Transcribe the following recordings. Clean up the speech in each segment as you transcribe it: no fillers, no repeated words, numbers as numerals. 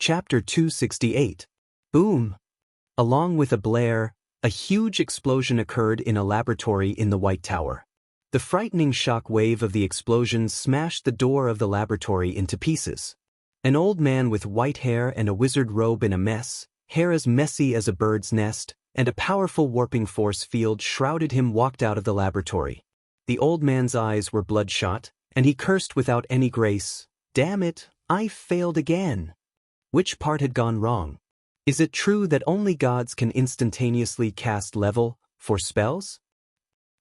Chapter 268. Boom! Along with a blare, a huge explosion occurred in a laboratory in the White Tower. The frightening shock wave of the explosion smashed the door of the laboratory into pieces. An old man with white hair and a wizard robe in a mess, hair as messy as a bird's nest, and a powerful warping force field shrouded him walked out of the laboratory. The old man's eyes were bloodshot, and he cursed without any grace. "Damn it, I failed again." Which part had gone wrong? Is it true that only gods can instantaneously cast level 4 spells?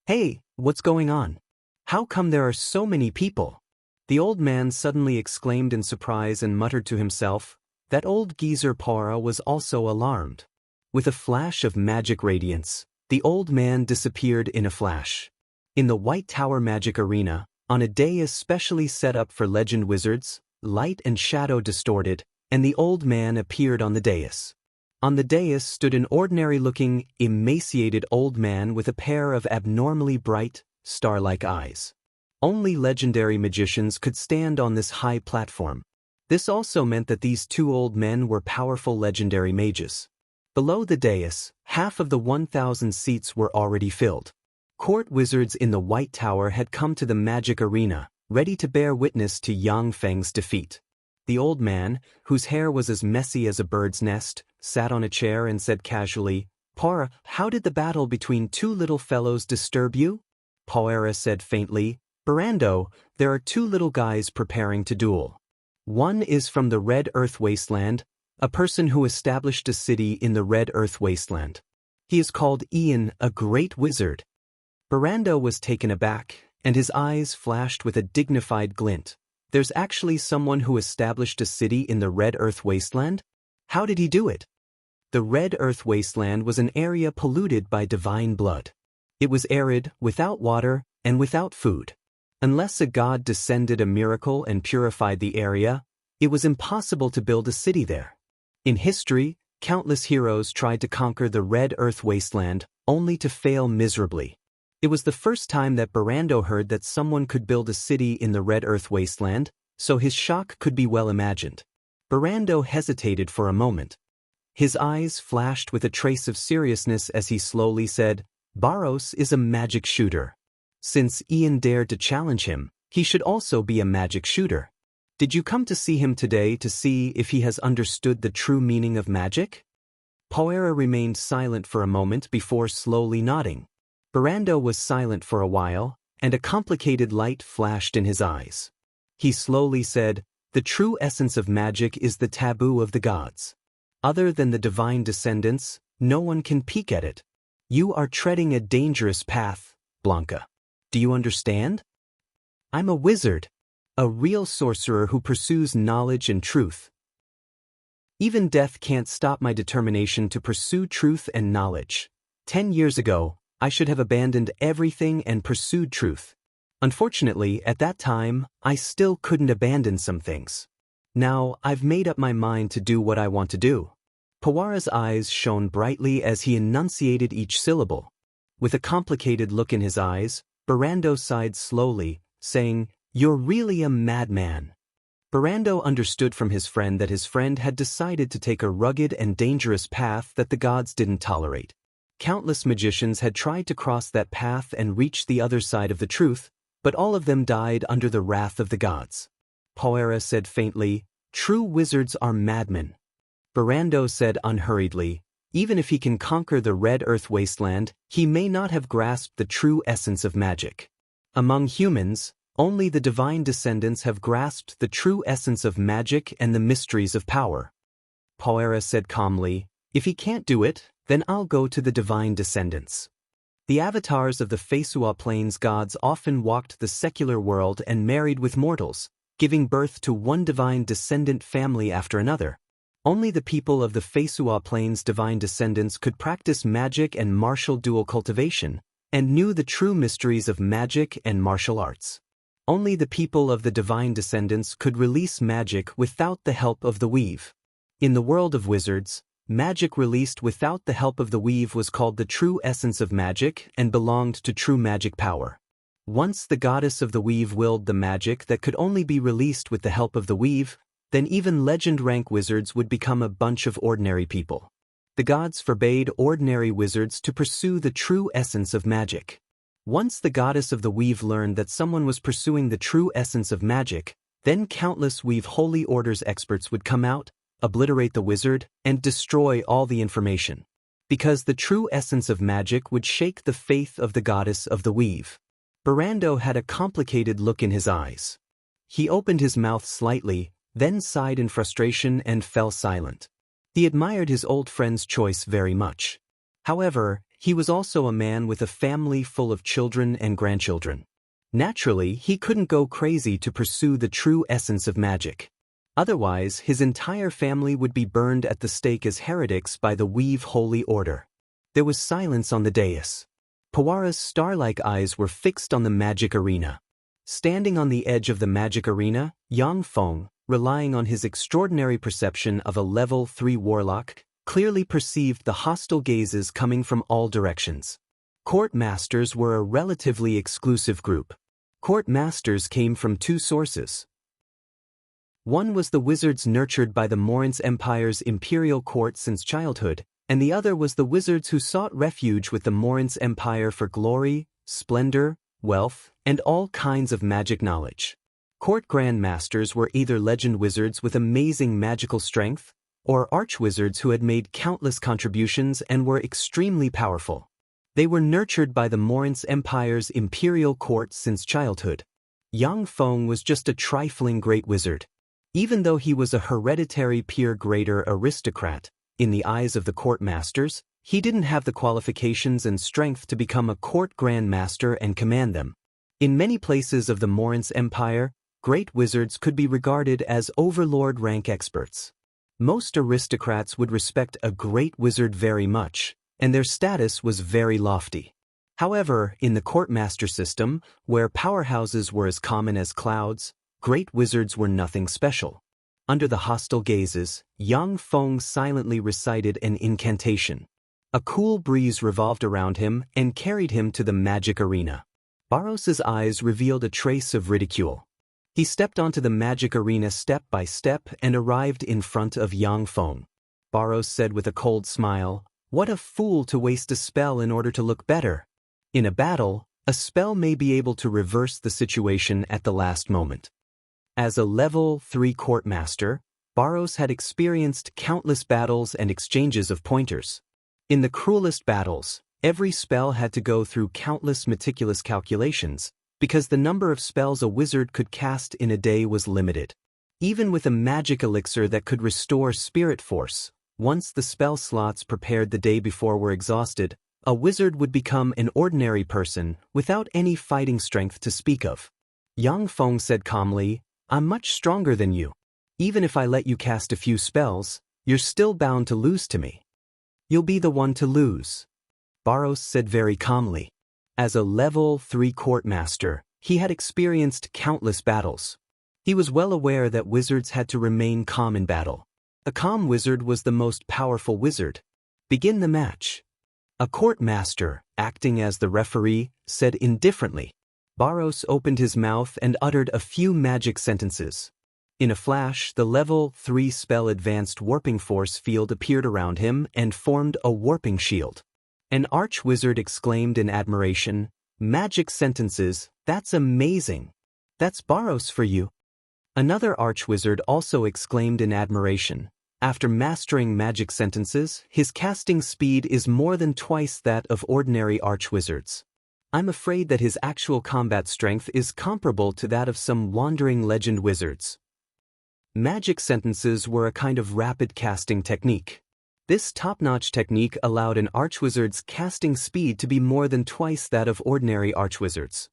Hey, what's going on? How come there are so many people? The old man suddenly exclaimed in surprise and muttered to himself. That old geezer Para was also alarmed. With a flash of magic radiance, the old man disappeared in a flash. In the White Tower magic arena, on a dais specially set up for legend wizards, light and shadow distorted, and the old man appeared on the dais. On the dais stood an ordinary-looking, emaciated old man with a pair of abnormally bright, star-like eyes. Only legendary magicians could stand on this high platform. This also meant that these two old men were powerful legendary mages. Below the dais, half of the 1,000 seats were already filled. Court wizards in the White Tower had come to the magic arena, ready to bear witness to Yang Feng's defeat. The old man, whose hair was as messy as a bird's nest, sat on a chair and said casually, "Para, how did the battle between two little fellows disturb you?" Para said faintly, "Barando, there are two little guys preparing to duel. One is from the Red Earth Wasteland, a person who established a city in the Red Earth Wasteland. He is called Ian, a great wizard." Barando was taken aback, and his eyes flashed with a dignified glint. There's actually someone who established a city in the Red Earth Wasteland? How did he do it? The Red Earth Wasteland was an area polluted by divine blood. It was arid, without water, and without food. Unless a god descended a miracle and purified the area, it was impossible to build a city there. In history, countless heroes tried to conquer the Red Earth Wasteland, only to fail miserably. It was the first time that Barando heard that someone could build a city in the Red Earth Wasteland, so his shock could be well imagined. Barando hesitated for a moment. His eyes flashed with a trace of seriousness as he slowly said, "Barros is a magic shooter. Since Ian dared to challenge him, he should also be a magic shooter. Did you come to see him today to see if he has understood the true meaning of magic?" Poera remained silent for a moment before slowly nodding. Barando was silent for a while, and a complicated light flashed in his eyes. He slowly said, "The true essence of magic is the taboo of the gods. Other than the divine descendants, no one can peek at it. You are treading a dangerous path, Blanca. Do you understand? I'm a wizard, a real sorcerer who pursues knowledge and truth. Even death can't stop my determination to pursue truth and knowledge. 10 years ago, I should have abandoned everything and pursued truth. Unfortunately, at that time, I still couldn't abandon some things. Now, I've made up my mind to do what I want to do." Pawara's eyes shone brightly as he enunciated each syllable. With a complicated look in his eyes, Barando sighed slowly, saying, "You're really a madman." Barando understood from his friend that his friend had decided to take a rugged and dangerous path that the gods didn't tolerate. Countless magicians had tried to cross that path and reach the other side of the truth, but all of them died under the wrath of the gods. Poera said faintly, "True wizards are madmen." Barando said unhurriedly, "Even if he can conquer the Red Earth Wasteland, he may not have grasped the true essence of magic. Among humans, only the divine descendants have grasped the true essence of magic and the mysteries of power." Poera said calmly, "If he can't do it, then I'll go to the divine descendants." The avatars of the Fesua Plains gods often walked the secular world and married with mortals, giving birth to one divine descendant family after another. Only the people of the Fesua Plains divine descendants could practice magic and martial dual cultivation, and knew the true mysteries of magic and martial arts. Only the people of the divine descendants could release magic without the help of the weave. In the world of wizards, magic released without the help of the weave was called the true essence of magic and belonged to true magic power. Once the goddess of the weave willed the magic that could only be released with the help of the weave, then even legend-rank wizards would become a bunch of ordinary people. The gods forbade ordinary wizards to pursue the true essence of magic. Once the goddess of the weave learned that someone was pursuing the true essence of magic, then countless weave holy orders experts would come out, obliterate the wizard, and destroy all the information. Because the true essence of magic would shake the faith of the goddess of the weave. Barando had a complicated look in his eyes. He opened his mouth slightly, then sighed in frustration and fell silent. He admired his old friend's choice very much. However, he was also a man with a family full of children and grandchildren. Naturally, he couldn't go crazy to pursue the true essence of magic. Otherwise, his entire family would be burned at the stake as heretics by the Weave Holy Order. There was silence on the dais. Pawara's star-like eyes were fixed on the magic arena. Standing on the edge of the magic arena, Yang Feng, relying on his extraordinary perception of a level 3 warlock, clearly perceived the hostile gazes coming from all directions. Court masters were a relatively exclusive group. Court masters came from two sources. One was the wizards nurtured by the Morince Empire's imperial court since childhood, and the other was the wizards who sought refuge with the Morince Empire for glory, splendor, wealth, and all kinds of magic knowledge. Court Grand Masters were either legend wizards with amazing magical strength, or archwizards who had made countless contributions and were extremely powerful. They were nurtured by the Morince Empire's imperial court since childhood. Yang Feng was just a trifling great wizard. Even though he was a hereditary peer greater aristocrat, in the eyes of the court masters, he didn't have the qualifications and strength to become a court grand master and command them. In many places of the Morince Empire, great wizards could be regarded as overlord rank experts. Most aristocrats would respect a great wizard very much, and their status was very lofty. However, in the court master system, where powerhouses were as common as clouds, great wizards were nothing special. Under the hostile gazes, Yang Feng silently recited an incantation. A cool breeze revolved around him and carried him to the magic arena. Baros's eyes revealed a trace of ridicule. He stepped onto the magic arena step by step and arrived in front of Yang Feng. Baros said with a cold smile, "What a fool to waste a spell in order to look better. In a battle, a spell may be able to reverse the situation at the last moment." As a level 3 court master, Baros had experienced countless battles and exchanges of pointers. In the cruelest battles, every spell had to go through countless meticulous calculations, because the number of spells a wizard could cast in a day was limited. Even with a magic elixir that could restore spirit force, once the spell slots prepared the day before were exhausted, a wizard would become an ordinary person without any fighting strength to speak of. Yang Feng said calmly, "I'm much stronger than you. Even if I let you cast a few spells, you're still bound to lose to me." "You'll be the one to lose," Baros said very calmly. As a level 3 court master, he had experienced countless battles. He was well aware that wizards had to remain calm in battle. A calm wizard was the most powerful wizard. "Begin the match." A court master, acting as the referee, said indifferently. Baros opened his mouth and uttered a few magic sentences. In a flash, the level 3 spell Advanced Warping Force field appeared around him and formed a warping shield. An archwizard exclaimed in admiration, "Magic sentences, that's amazing. That's Baros for you." Another archwizard also exclaimed in admiration, "After mastering magic sentences, his casting speed is more than twice that of ordinary archwizards. I'm afraid that his actual combat strength is comparable to that of some wandering legend wizards." Magic sentences were a kind of rapid casting technique. This top-notch technique allowed an archwizard's casting speed to be more than twice that of ordinary archwizards.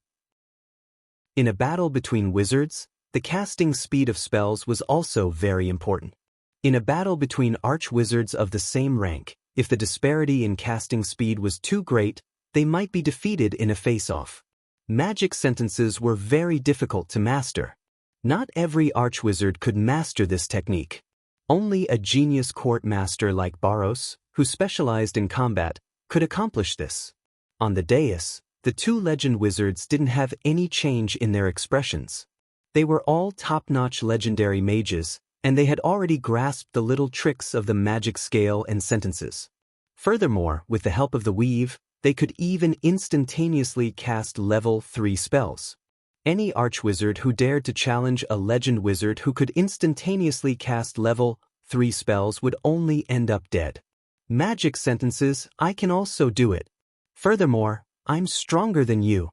In a battle between wizards, the casting speed of spells was also very important. In a battle between archwizards of the same rank, if the disparity in casting speed was too great, they might be defeated in a face-off. Magic sentences were very difficult to master. Not every archwizard could master this technique. Only a genius court master like Baros, who specialized in combat, could accomplish this. On the dais, the two legend wizards didn't have any change in their expressions. They were all top-notch legendary mages, and they had already grasped the little tricks of the magic scale and sentences. Furthermore, with the help of the weave, they could even instantaneously cast level 3 spells. Any archwizard who dared to challenge a legend wizard who could instantaneously cast level 3 spells would only end up dead. Magic sentences, I can also do it. Furthermore, I'm stronger than you.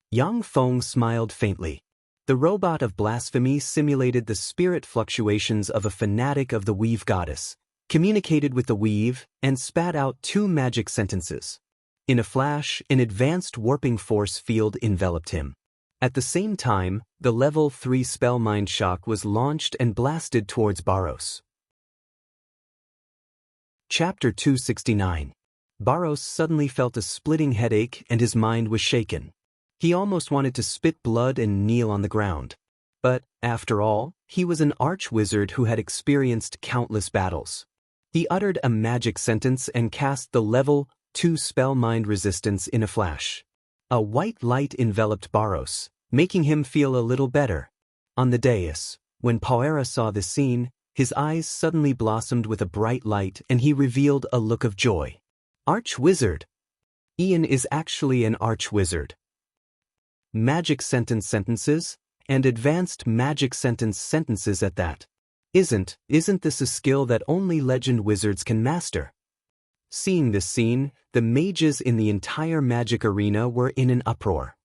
Yang Feng smiled faintly. The robot of blasphemy simulated the spirit fluctuations of a fanatic of the weave goddess, communicated with the weave, and spat out 2 magic sentences. In a flash, an advanced warping force field enveloped him. At the same time, the level 3 spell mind shock was launched and blasted towards Barros. Chapter 269. Barros suddenly felt a splitting headache and his mind was shaken. He almost wanted to spit blood and kneel on the ground. But, after all, he was an arch-wizard who had experienced countless battles. He uttered a magic sentence and cast the level 2 spell mind resistance in a flash. A white light enveloped Barros, making him feel a little better. On the dais, when Poera saw this scene, his eyes suddenly blossomed with a bright light and he revealed a look of joy. Arch-wizard! Ian is actually an arch-wizard. Magic sentence sentences, and advanced magic sentence sentences at that. Isn't this a skill that only legend wizards can master? Seeing this scene, the mages in the entire magic arena were in an uproar.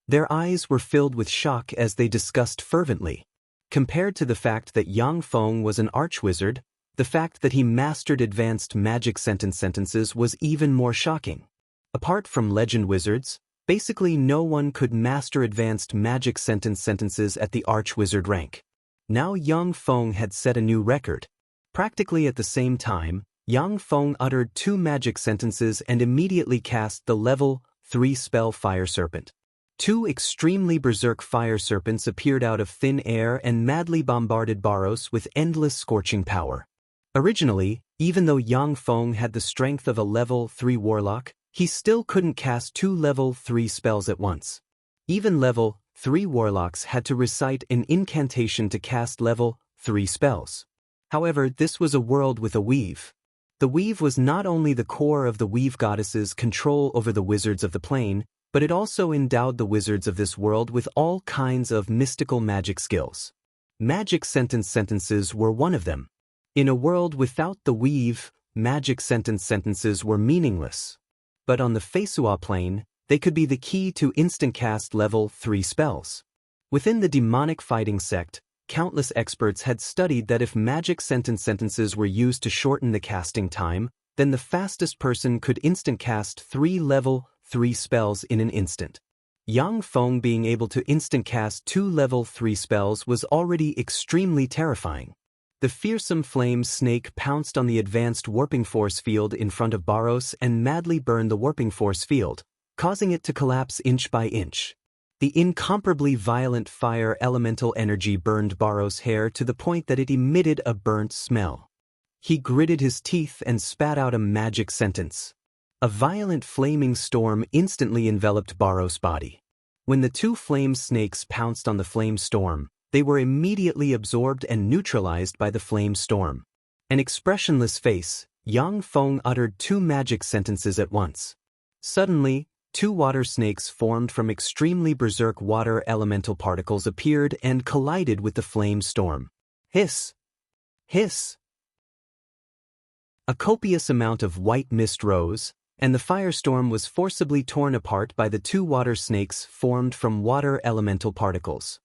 Their eyes were filled with shock as they discussed fervently. Compared to the fact that Yang Feng was an archwizard, the fact that he mastered advanced magic sentences was even more shocking. Apart from legend wizards, basically no one could master advanced magic sentences at the archwizard rank. Now Yang Feng had set a new record. Practically at the same time, Yang Feng uttered 2 magic sentences and immediately cast the level 3 spell Fire Serpent. 2 extremely berserk fire serpents appeared out of thin air and madly bombarded Barros with endless scorching power. Originally, even though Yang Feng had the strength of a level 3 warlock, he still couldn't cast 2 level 3 spells at once. Even level 3 warlocks had to recite an incantation to cast level 3 spells. However, this was a world with a weave. The weave was not only the core of the weave goddess's control over the wizards of the plane, but it also endowed the wizards of this world with all kinds of mystical magic skills. Magic sentences were one of them. In a world without the weave, magic sentences were meaningless. But on the Feisua plane, they could be the key to instant cast level 3 spells. Within the demonic fighting sect, countless experts had studied that if magic sentences were used to shorten the casting time, then the fastest person could instant cast 3 level 3 spells in an instant. Yang Feng being able to instant cast 2 level 3 spells was already extremely terrifying. The fearsome flame snake pounced on the advanced warping force field in front of Barros and madly burned the warping force field, causing it to collapse inch by inch. The incomparably violent fire elemental energy burned Barros' hair to the point that it emitted a burnt smell. He gritted his teeth and spat out a magic sentence. A violent flaming storm instantly enveloped Barros' body. When the 2 flame snakes pounced on the flame storm, they were immediately absorbed and neutralized by the flame storm. An expressionless face, Yang Feng uttered 2 magic sentences at once. Suddenly, 2 water snakes formed from extremely berserk water elemental particles appeared and collided with the flame storm. Hiss! Hiss! A copious amount of white mist rose, and the firestorm was forcibly torn apart by the 2 water snakes formed from water elemental particles.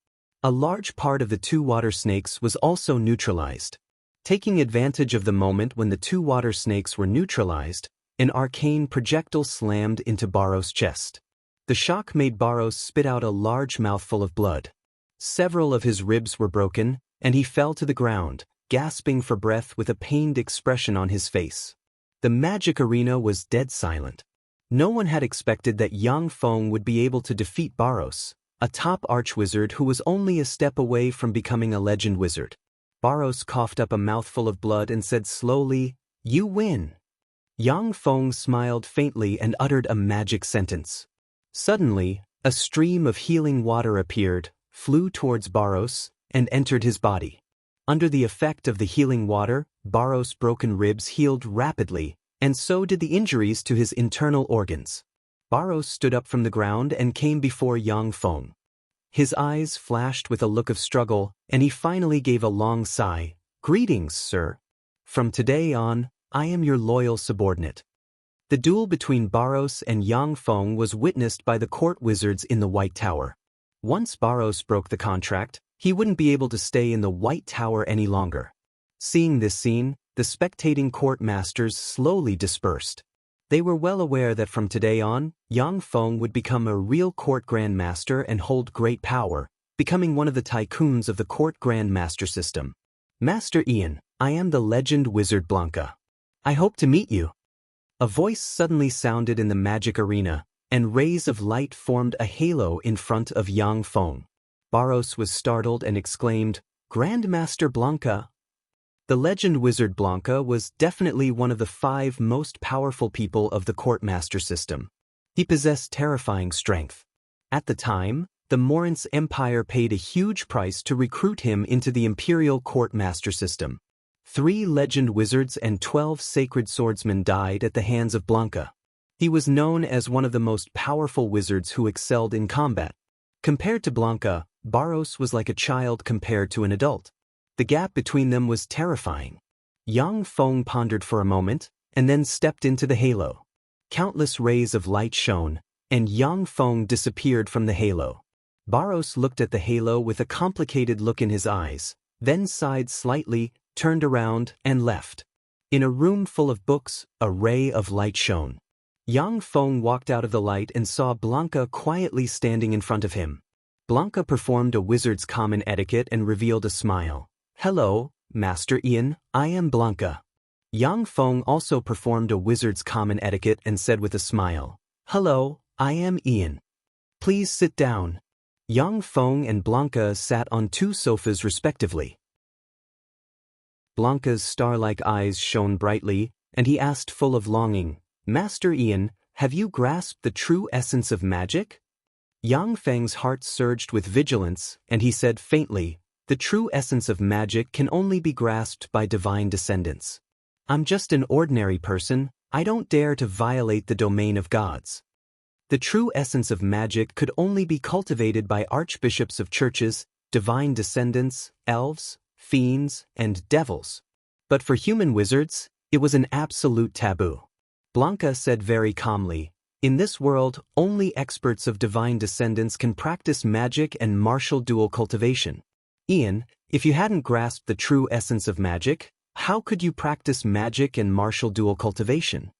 A large part of the 2 water snakes was also neutralized. Taking advantage of the moment when the 2 water snakes were neutralized, an arcane projectile slammed into Barros' chest. The shock made Barros spit out a large mouthful of blood. Several of his ribs were broken, and he fell to the ground, gasping for breath with a pained expression on his face. The magic arena was dead silent. No one had expected that Yang Feng would be able to defeat Barros, a top archwizard who was only a step away from becoming a legend wizard. Barros coughed up a mouthful of blood and said slowly, "You win." Yang Feng smiled faintly and uttered a magic sentence. Suddenly, a stream of healing water appeared, flew towards Barros, and entered his body. Under the effect of the healing water, Barros' broken ribs healed rapidly, and so did the injuries to his internal organs. Barros stood up from the ground and came before Yang Feng. His eyes flashed with a look of struggle, and he finally gave a long sigh. "Greetings, sir. From today on, I am your loyal subordinate." The duel between Barros and Yang Feng was witnessed by the court wizards in the White Tower. Once Barros broke the contract, he wouldn't be able to stay in the White Tower any longer. Seeing this scene, the spectating court masters slowly dispersed. They were well aware that from today on, Yang Feng would become a real court grand master and hold great power, becoming one of the tycoons of the court grand master system. "Master Ian, I am the legend wizard Blanca. I hope to meet you." A voice suddenly sounded in the magic arena, and rays of light formed a halo in front of Yang Feng. Barros was startled and exclaimed, "Grandmaster Blanca." The legend wizard Blanca was definitely one of the 5 most powerful people of the court master system. He possessed terrifying strength. At the time, the Morince Empire paid a huge price to recruit him into the imperial court master system. 3 legend wizards and 12 sacred swordsmen died at the hands of Blanca. He was known as one of the most powerful wizards who excelled in combat. Compared to Blanca, Barros was like a child compared to an adult. The gap between them was terrifying. Yang Feng pondered for a moment, and then stepped into the halo. Countless rays of light shone, and Yang Feng disappeared from the halo. Barros looked at the halo with a complicated look in his eyes, then sighed slightly, turned around, and left. In a room full of books, a ray of light shone. Yang Feng walked out of the light and saw Blanca quietly standing in front of him. Blanca performed a wizard's common etiquette and revealed a smile. "Hello, Master Ian, I am Blanca." Yang Feng also performed a wizard's common etiquette and said with a smile, "Hello, I am Ian. Please sit down." Yang Feng and Blanca sat on 2 sofas respectively. Blanca's star-like eyes shone brightly, and he asked full of longing, "Master Ian, have you grasped the true essence of magic?" Yang Feng's heart surged with vigilance, and he said faintly, "The true essence of magic can only be grasped by divine descendants. I'm just an ordinary person, I don't dare to violate the domain of gods." The true essence of magic could only be cultivated by archbishops of churches, divine descendants, elves, fiends, and devils. But for human wizards, it was an absolute taboo. Blanca said very calmly, "In this world, only experts of divine descendants can practice magic and martial dual cultivation. Ian, if you hadn't grasped the true essence of magic, how could you practice magic and martial dual cultivation?"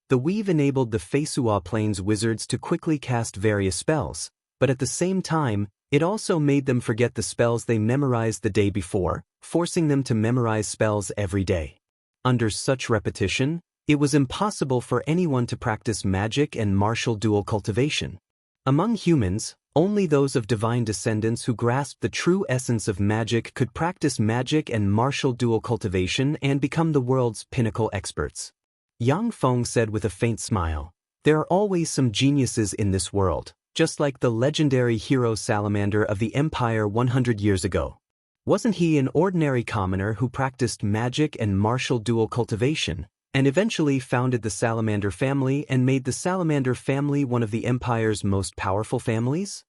The weave enabled the Feisua Plains wizards to quickly cast various spells, but at the same time, it also made them forget the spells they memorized the day before, forcing them to memorize spells every day. Under such repetition, it was impossible for anyone to practice magic and martial dual cultivation. Among humans, only those of divine descendants who grasped the true essence of magic could practice magic and martial dual cultivation and become the world's pinnacle experts. Yang Feng said with a faint smile, "There are always some geniuses in this world, just like the legendary hero Salamander of the Empire 100 years ago. Wasn't he an ordinary commoner who practiced magic and martial dual cultivation, and eventually founded the Salamander family and made the Salamander family one of the Empire's most powerful families?"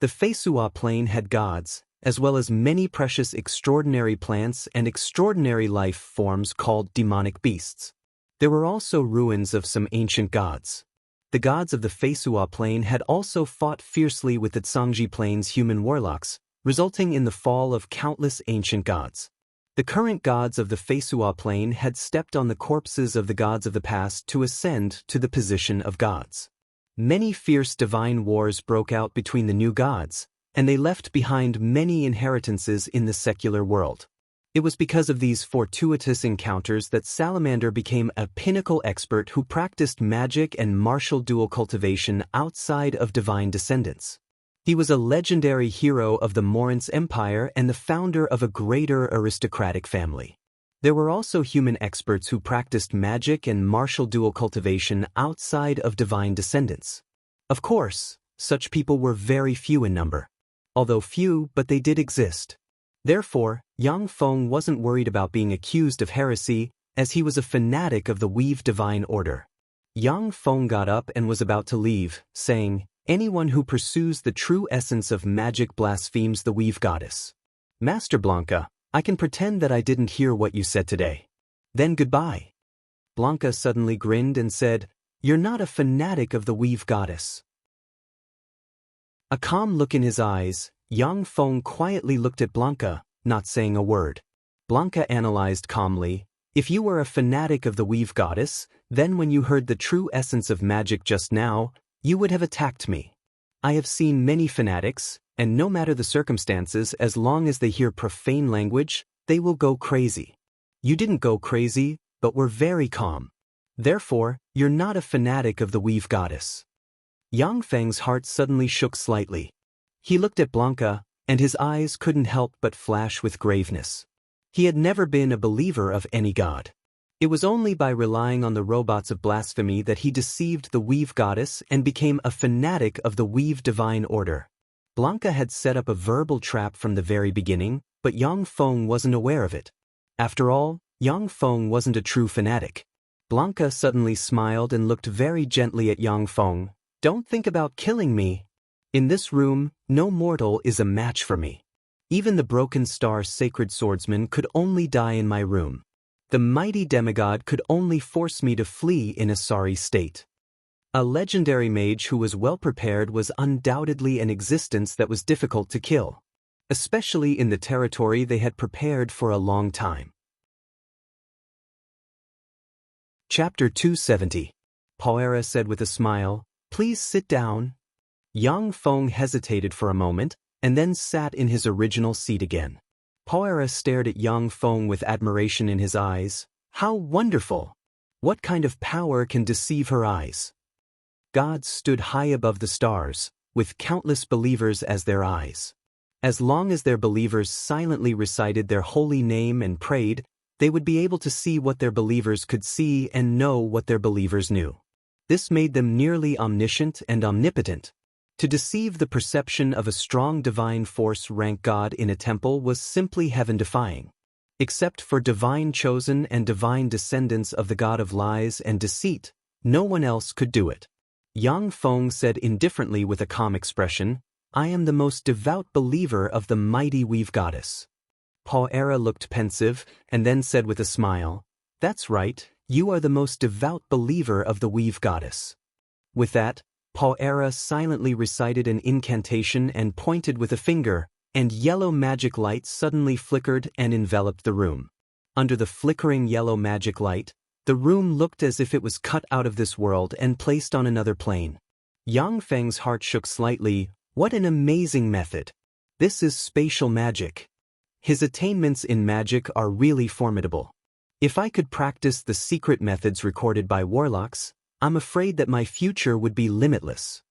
The Feisua Plain had gods, as well as many precious extraordinary plants and extraordinary life forms called demonic beasts. There were also ruins of some ancient gods. The gods of the Feisua Plain had also fought fiercely with the Zhangji Plain's human warlocks, resulting in the fall of countless ancient gods. The current gods of the Feisua Plain had stepped on the corpses of the gods of the past to ascend to the position of gods. Many fierce divine wars broke out between the new gods, and they left behind many inheritances in the secular world. It was because of these fortuitous encounters that Salamander became a pinnacle expert who practiced magic and martial dual cultivation outside of divine descendants. He was a legendary hero of the Morince Empire and the founder of a greater aristocratic family. There were also human experts who practiced magic and martial dual cultivation outside of divine descendants. Of course, such people were very few in number. Although few, but they did exist. Therefore, Yang Feng wasn't worried about being accused of heresy, as he was a fanatic of the Heaven-defying order. Yang Feng got up and was about to leave, saying, "Anyone who pursues the true essence of magic blasphemes the Weave Goddess. Master Blanca, I can pretend that I didn't hear what you said today. Then goodbye." Blanca suddenly grinned and said, "You're not a fanatic of the Weave Goddess." A calm look in his eyes, Yang Feng quietly looked at Blanca, not saying a word. Blanca analyzed calmly, "If you were a fanatic of the Weave Goddess, then when you heard the true essence of magic just now, you would have attacked me. I have seen many fanatics, and no matter the circumstances, as long as they hear profane language, they will go crazy. You didn't go crazy, but were very calm. Therefore, you're not a fanatic of the Weave Goddess." Yang Feng's heart suddenly shook slightly. He looked at Blanca, and his eyes couldn't help but flash with graveness. He had never been a believer of any god. It was only by relying on the robots of blasphemy that he deceived the Weave Goddess and became a fanatic of the Heaven-defying order. Blanca had set up a verbal trap from the very beginning, but Yang Feng wasn't aware of it. After all, Yang Feng wasn't a true fanatic. Blanca suddenly smiled and looked very gently at Yang Feng. "Don't think about killing me. In this room, no mortal is a match for me. Even the broken star sacred swordsman could only die in my room. The mighty demigod could only force me to flee in a sorry state." A legendary mage who was well prepared was undoubtedly an existence that was difficult to kill, especially in the territory they had prepared for a long time. Chapter 270. Poera said with a smile, "Please sit down." Yang Feng hesitated for a moment, and then sat in his original seat again. Poera stared at Yang Feng with admiration in his eyes. How wonderful! What kind of power can deceive her eyes? Gods stood high above the stars, with countless believers as their eyes. As long as their believers silently recited their holy name and prayed, they would be able to see what their believers could see and know what their believers knew. This made them nearly omniscient and omnipotent. To deceive the perception of a strong divine force rank God in a temple was simply heaven-defying. Except for divine chosen and divine descendants of the god of lies and deceit, no one else could do it. Yang Feng said indifferently with a calm expression, "I am the most devout believer of the mighty Weave Goddess." Poera looked pensive, and then said with a smile, "That's right, you are the most devout believer of the Weave Goddess." With that, Poera silently recited an incantation and pointed with a finger, and yellow magic light suddenly flickered and enveloped the room. Under the flickering yellow magic light, the room looked as if it was cut out of this world and placed on another plane. Yang Feng's heart shook slightly. What an amazing method! This is spatial magic. His attainments in magic are really formidable. If I could practice the secret methods recorded by warlocks, I'm afraid that my future would be limitless.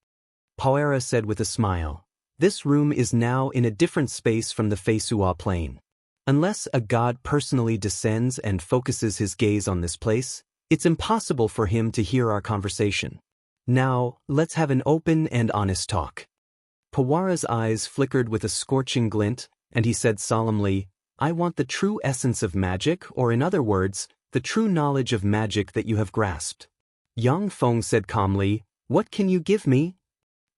Poera said with a smile, "This room is now in a different space from the Feisua plane. Unless a god personally descends and focuses his gaze on this place, it's impossible for him to hear our conversation. Now, let's have an open and honest talk." Poera's eyes flickered with a scorching glint, and he said solemnly, "I want the true essence of magic, or in other words, the true knowledge of magic that you have grasped." Yang Feng said calmly, "What can you give me?"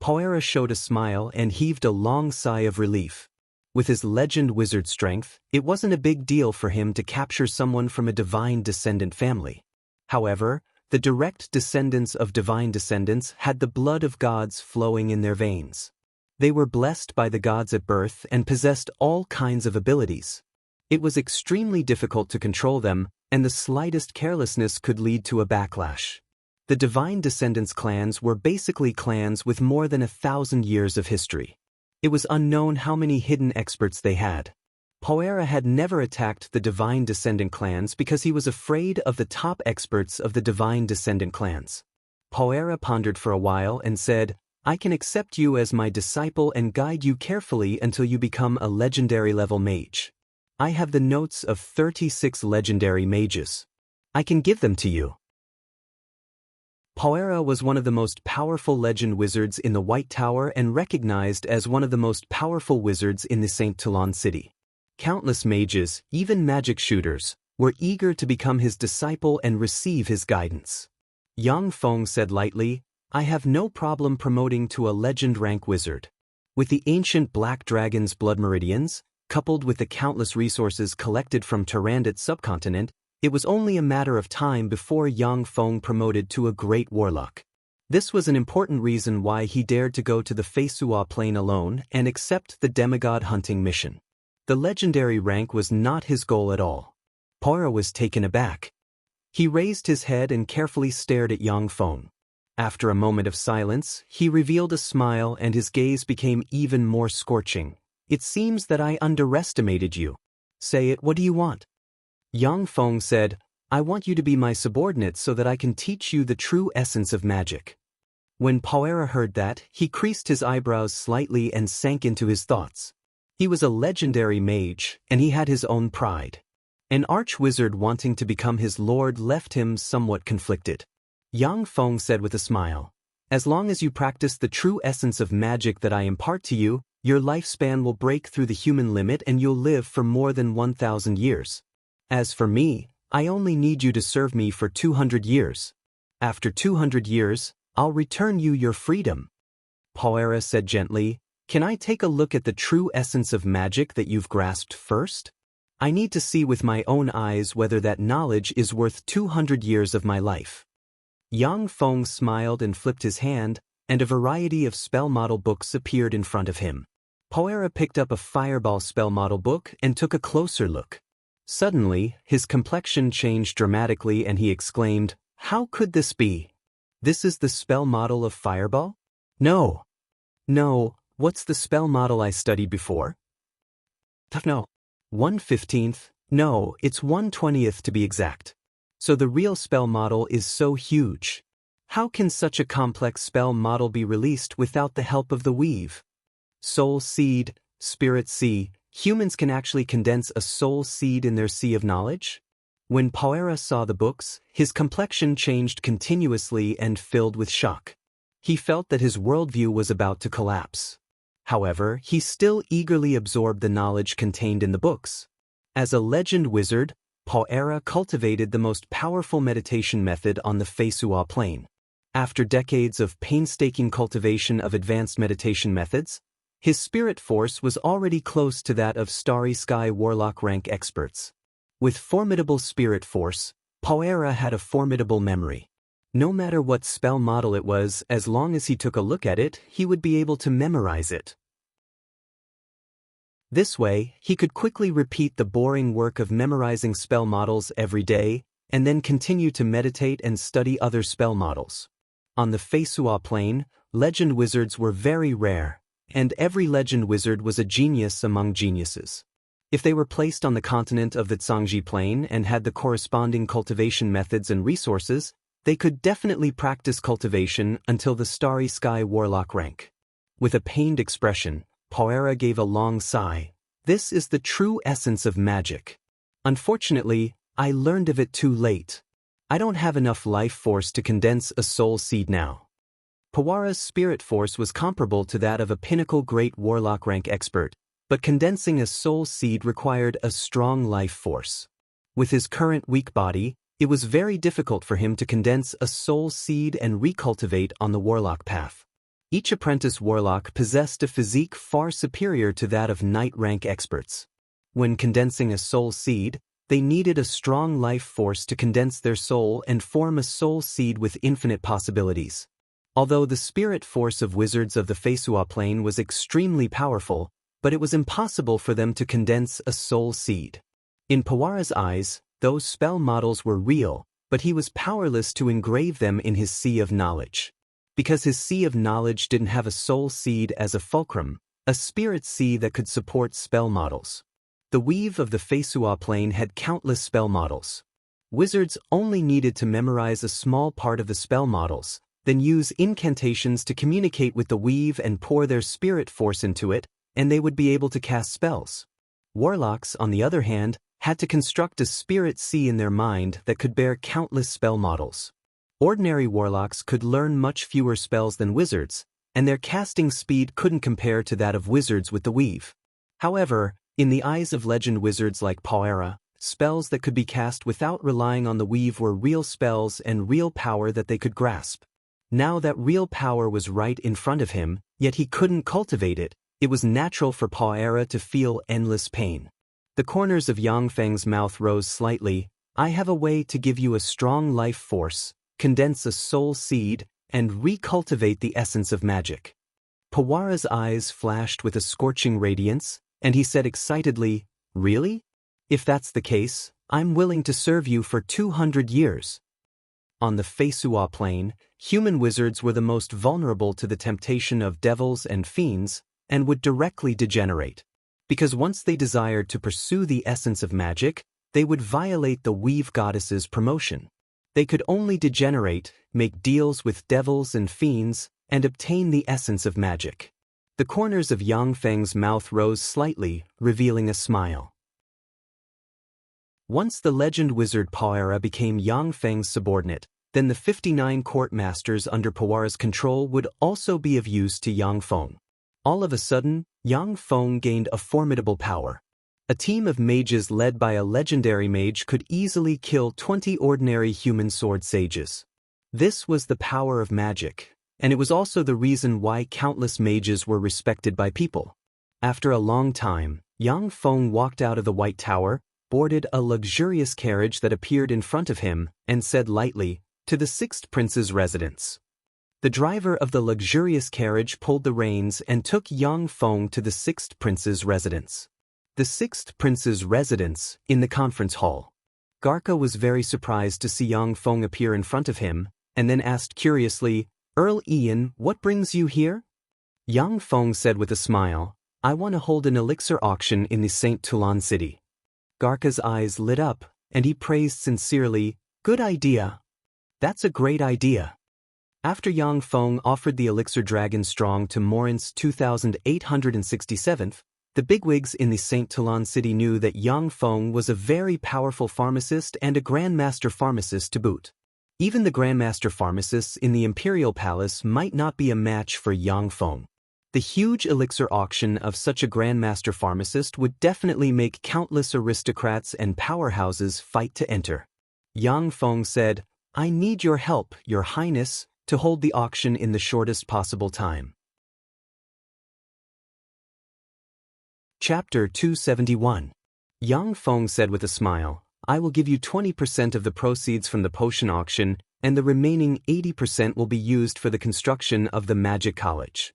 Poera showed a smile and heaved a long sigh of relief. With his legend wizard strength, it wasn't a big deal for him to capture someone from a divine descendant family. However, the direct descendants of divine descendants had the blood of gods flowing in their veins. They were blessed by the gods at birth and possessed all kinds of abilities. It was extremely difficult to control them, and the slightest carelessness could lead to a backlash. The divine descendants clans were basically clans with more than 1,000 years of history. It was unknown how many hidden experts they had. Poera had never attacked the divine descendant clans because he was afraid of the top experts of the divine descendant clans. Poera pondered for a while and said, "I can accept you as my disciple and guide you carefully until you become a legendary level mage. I have the notes of 36 legendary mages. I can give them to you." Poera was one of the most powerful legend wizards in the White Tower and recognized as one of the most powerful wizards in the St. Toulon city. Countless mages, even magic shooters, were eager to become his disciple and receive his guidance. Yang Feng said lightly, "I have no problem promoting to a legend rank wizard." With the ancient Black Dragon's blood meridians, coupled with the countless resources collected from Tyrannid subcontinent, it was only a matter of time before Yang Feng promoted to a great warlock. This was an important reason why he dared to go to the Feisua Plain alone and accept the demigod hunting mission. The legendary rank was not his goal at all. Poira was taken aback. He raised his head and carefully stared at Yang Feng. After a moment of silence, he revealed a smile and his gaze became even more scorching. "It seems that I underestimated you. Say it, what do you want?" Yang Feng said, "I want you to be my subordinate so that I can teach you the true essence of magic." When Poira heard that, he creased his eyebrows slightly and sank into his thoughts. He was a legendary mage, and he had his own pride. An arch-wizard wanting to become his lord left him somewhat conflicted. Yang Feng said with a smile, "As long as you practice the true essence of magic that I impart to you, your lifespan will break through the human limit and you'll live for more than 1,000 years. As for me, I only need you to serve me for 200 years. After 200 years, I'll return you your freedom." Poira said gently, "Can I take a look at the true essence of magic that you've grasped first? I need to see with my own eyes whether that knowledge is worth 200 years of my life." Yang Feng smiled and flipped his hand, and a variety of spell model books appeared in front of him. Poira picked up a fireball spell model book and took a closer look. Suddenly, his complexion changed dramatically and he exclaimed, "How could this be? This is the spell model of fireball? No. What's the spell model I studied before? No. 1/15th? No, it's 1/20th to be exact. So the real spell model is so huge. How can such a complex spell model be released without the help of the weave? Soul seed, spirit sea, humans can actually condense a soul seed in their sea of knowledge?" When Poira saw the books, his complexion changed continuously and filled with shock. He felt that his worldview was about to collapse. However, he still eagerly absorbed the knowledge contained in the books. As a legend wizard, Poira cultivated the most powerful meditation method on the Feisua Plain. After decades of painstaking cultivation of advanced meditation methods, his spirit force was already close to that of Starry Sky Warlock rank experts. With formidable spirit force, Poira had a formidable memory. No matter what spell model it was, as long as he took a look at it, he would be able to memorize it. This way, he could quickly repeat the boring work of memorizing spell models every day, and then continue to meditate and study other spell models. On the Feisua Plain, legend wizards were very rare, and every legend wizard was a genius among geniuses. If they were placed on the continent of the Xianxia Plain and had the corresponding cultivation methods and resources, they could definitely practice cultivation until the Starry Sky Warlock rank. With a pained expression, Poira gave a long sigh. "This is the true essence of magic. Unfortunately, I learned of it too late. I don't have enough life force to condense a soul seed now." Poira's spirit force was comparable to that of a pinnacle great warlock rank expert, but condensing a soul seed required a strong life force. With his current weak body, it was very difficult for him to condense a soul seed and recultivate on the warlock path. Each apprentice warlock possessed a physique far superior to that of knight rank experts. When condensing a soul seed, they needed a strong life force to condense their soul and form a soul seed with infinite possibilities. Although the spirit force of wizards of the Feisua Plain was extremely powerful, but it was impossible for them to condense a soul seed. In Poira's eyes, those spell models were real, but he was powerless to engrave them in his sea of knowledge. Because his sea of knowledge didn't have a soul seed as a fulcrum, a spirit sea that could support spell models. The weave of the Feisua Plain had countless spell models. Wizards only needed to memorize a small part of the spell models, then use incantations to communicate with the weave and pour their spirit force into it, and they would be able to cast spells. Warlocks, on the other hand, had to construct a spirit sea in their mind that could bear countless spell models. Ordinary warlocks could learn much fewer spells than wizards, and their casting speed couldn't compare to that of wizards with the weave. However, In the eyes of legend wizards like Poera, spells that could be cast without relying on the weave were real spells and real power that they could grasp. Now that real power was right in front of him, yet he couldn't cultivate it, it was natural for Poera to feel endless pain. The corners of Yang Feng's mouth rose slightly. I have a way to give you a strong life force, condense a soul seed, and recultivate the essence of magic. Poera's eyes flashed with a scorching radiance, and he said excitedly, Really? If that's the case, I'm willing to serve you for 200 years. On the Feisua plane, human wizards were the most vulnerable to the temptation of devils and fiends, and would directly degenerate. Because once they desired to pursue the essence of magic, they would violate the weave goddess's promotion. They could only degenerate, make deals with devils and fiends, and obtain the essence of magic. The corners of Yang Feng's mouth rose slightly, revealing a smile. Once the legend wizard Poera became Yang Feng's subordinate, then the 59 court masters under Poera's control would also be of use to Yang Feng. All of a sudden, Yang Feng gained a formidable power. A team of mages led by a legendary mage could easily kill 20 ordinary human sword sages. This was the power of magic, and it was also the reason why countless mages were respected by people. After a long time, Yang Feng walked out of the White Tower, boarded a luxurious carriage that appeared in front of him, and said lightly, To the sixth prince's residence. The driver of the luxurious carriage pulled the reins and took Yang Feng to the sixth prince's residence. The sixth prince's residence, in the conference hall. Garka was very surprised to see Yang Feng appear in front of him, and then asked curiously, Earl Ian, what brings you here? Yang Feng said with a smile, I want to hold an elixir auction in the St. Toulon city. Garka's eyes lit up, and he praised sincerely, Good idea. That's a great idea. After Yang Feng offered the elixir Dragon Strong to Morin's 2867th, the bigwigs in the St. Toulon city knew that Yang Feng was a very powerful pharmacist and a grandmaster pharmacist to boot. Even the grandmaster pharmacists in the imperial palace might not be a match for Yang Feng. The huge elixir auction of such a grandmaster pharmacist would definitely make countless aristocrats and powerhouses fight to enter. Yang Feng said, I need your help, Your Highness, to hold the auction in the shortest possible time. Chapter 271. Yang Feng said with a smile, I will give you 20% of the proceeds from the potion auction, and the remaining 80% will be used for the construction of the Magic College.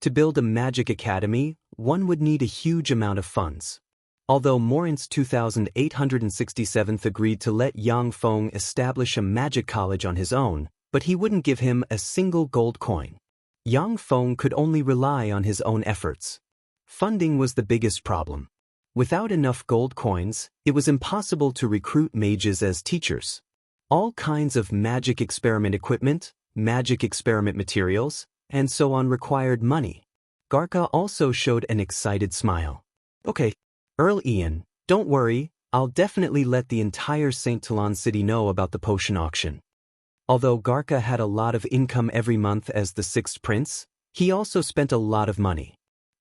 To build a magic academy, one would need a huge amount of funds. Although Morin's 2867th agreed to let Yang Feng establish a magic college on his own, but he wouldn't give him a single gold coin. Yang Feng could only rely on his own efforts. Funding was the biggest problem. Without enough gold coins, it was impossible to recruit mages as teachers. All kinds of magic experiment equipment, magic experiment materials, and so on required money. Garka also showed an excited smile. Okay, Earl Ian, don't worry, I'll definitely let the entire St. Toulon city know about the potion auction. Although Garka had a lot of income every month as the sixth prince, he also spent a lot of money.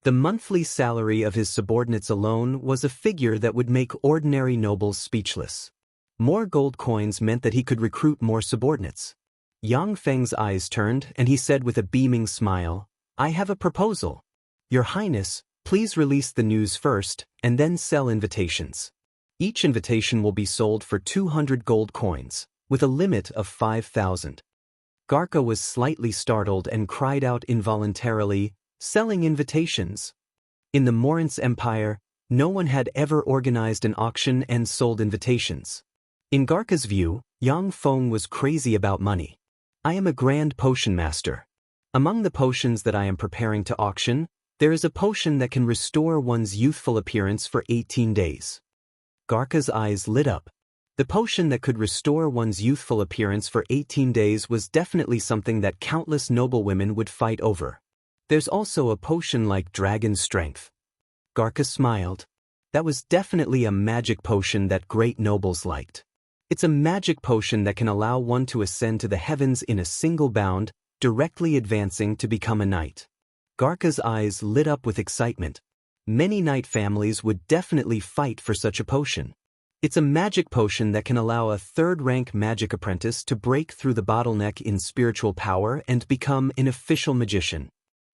The monthly salary of his subordinates alone was a figure that would make ordinary nobles speechless. More gold coins meant that he could recruit more subordinates. Yang Feng's eyes turned and he said with a beaming smile, I have a proposal. Your Highness, please release the news first, and then sell invitations. Each invitation will be sold for 200 gold coins, with a limit of 5,000. Garka was slightly startled and cried out involuntarily, Selling invitations. In the Morin's Empire, no one had ever organized an auction and sold invitations. In Garka's view, Yang Feng was crazy about money. I am a grand potion master. Among the potions that I am preparing to auction, there is a potion that can restore one's youthful appearance for 18 days. Garka's eyes lit up. The potion that could restore one's youthful appearance for 18 days was definitely something that countless noble women would fight over. There's also a potion like Dragon Strength. Garka smiled. That was definitely a magic potion that great nobles liked. It's a magic potion that can allow one to ascend to the heavens in a single bound, directly advancing to become a knight. Garka's eyes lit up with excitement. Many knight families would definitely fight for such a potion. It's a magic potion that can allow a third-rank magic apprentice to break through the bottleneck in spiritual power and become an official magician.